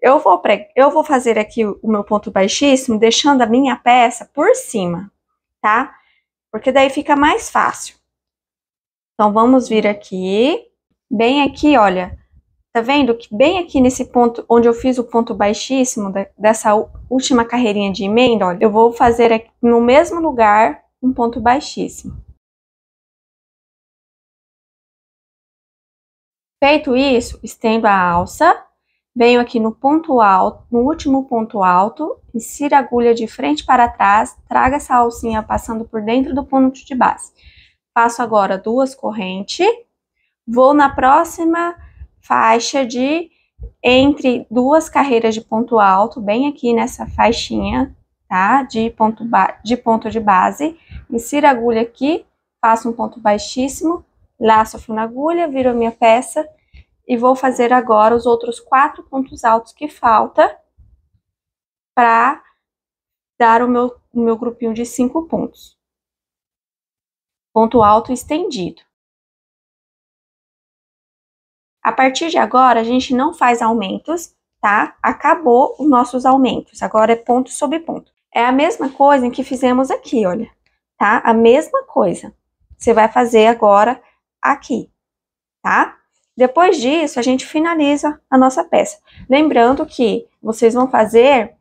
Eu vou fazer aqui o meu ponto baixíssimo, deixando a minha peça por cima, tá? Porque daí fica mais fácil. Então, vamos vir aqui, bem aqui, olha, tá vendo que bem aqui nesse ponto, onde eu fiz o ponto baixíssimo dessa última carreirinha de emenda, olha, eu vou fazer aqui no mesmo lugar um ponto baixíssimo. Feito isso, estendo a alça, venho aqui no ponto alto, no último ponto alto, insiro a agulha de frente para trás, trago essa alcinha passando por dentro do ponto de base. Faço agora 2 correntes, vou na próxima faixa entre 2 carreiras de ponto alto, bem aqui nessa faixinha, tá? De ponto de base, insiro a agulha aqui, faço um ponto baixíssimo, laço o fio na agulha, viro a minha peça e vou fazer agora os outros 4 pontos altos que falta para dar o meu grupinho de 5 pontos. Ponto alto estendido. A partir de agora, a gente não faz aumentos, tá? Acabou os nossos aumentos, agora é ponto sobre ponto. É a mesma coisa que fizemos aqui, olha, tá? A mesma coisa. Você vai fazer agora aqui, tá? Depois disso, a gente finaliza a nossa peça. Lembrando que vocês vão fazer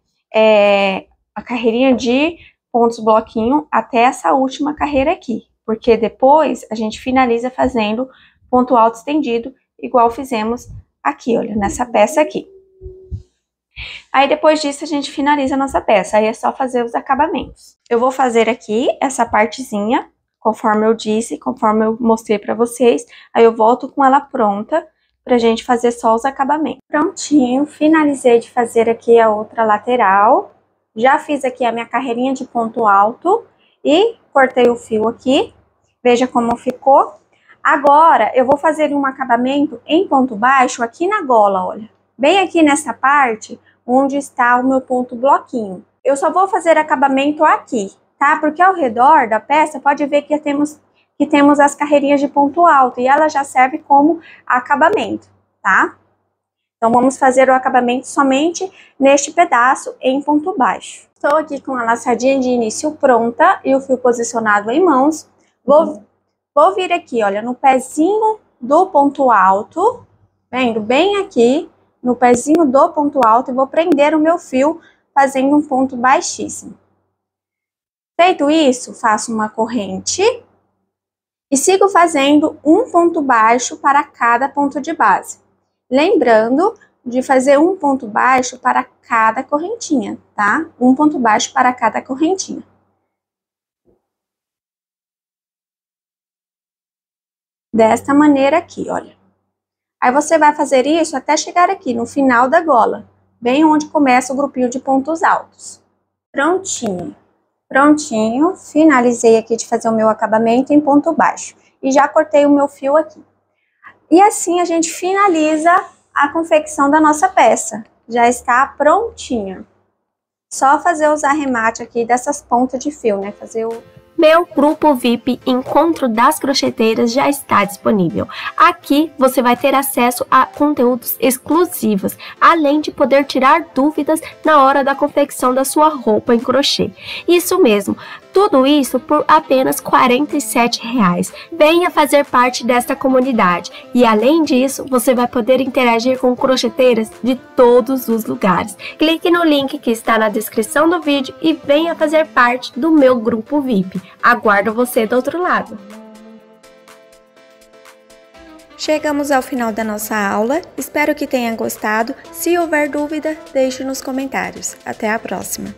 a carreirinha de pontos bloquinho até essa última carreira aqui, porque depois a gente finaliza fazendo ponto alto estendido, igual fizemos aqui, olha, nessa peça aqui. Aí depois disso a gente finaliza a nossa peça, aí é só fazer os acabamentos. Eu vou fazer aqui essa partezinha, conforme eu disse, conforme eu mostrei pra vocês, aí eu volto com ela pronta pra gente fazer só os acabamentos. Prontinho, finalizei de fazer aqui a outra lateral, já fiz aqui a minha carreirinha de ponto alto e cortei o fio aqui, veja como ficou. Agora, eu vou fazer um acabamento em ponto baixo aqui na gola, olha. Bem aqui nessa parte, onde está o meu ponto bloquinho. Eu só vou fazer acabamento aqui, tá? Porque ao redor da peça, pode ver que temos as carreirinhas de ponto alto. E ela já serve como acabamento, tá? Então, vamos fazer o acabamento somente neste pedaço em ponto baixo. Estou aqui com a laçadinha de início pronta e o fio posicionado em mãos. Vou vir aqui, olha, no pezinho do ponto alto, vendo bem aqui, no pezinho do ponto alto, e vou prender o meu fio fazendo um ponto baixíssimo. Feito isso, faço uma corrente e sigo fazendo um ponto baixo para cada ponto de base. Lembrando de fazer um ponto baixo para cada correntinha, tá? Um ponto baixo para cada correntinha. Desta maneira aqui, olha. Aí você vai fazer isso até chegar aqui no final da gola, bem onde começa o grupinho de pontos altos. Prontinho. Prontinho, finalizei aqui de fazer o meu acabamento em ponto baixo. E já cortei o meu fio aqui. E assim a gente finaliza a confecção da nossa peça. Já está prontinha. Só fazer os arremates aqui dessas pontas de fio, né? Fazer o... Meu grupo VIP Encontro das Crocheteiras já está disponível. Aqui você vai ter acesso a conteúdos exclusivos, além de poder tirar dúvidas na hora da confecção da sua roupa em crochê. Isso mesmo, tudo isso por apenas R$ 47,00. Venha fazer parte desta comunidade e, além disso, você vai poder interagir com crocheteiras de todos os lugares. Clique no link que está na descrição do vídeo e venha fazer parte do meu grupo VIP. Aguardo você do outro lado. Chegamos ao final da nossa aula. Espero que tenha gostado. Se houver dúvida, deixe nos comentários. Até a próxima!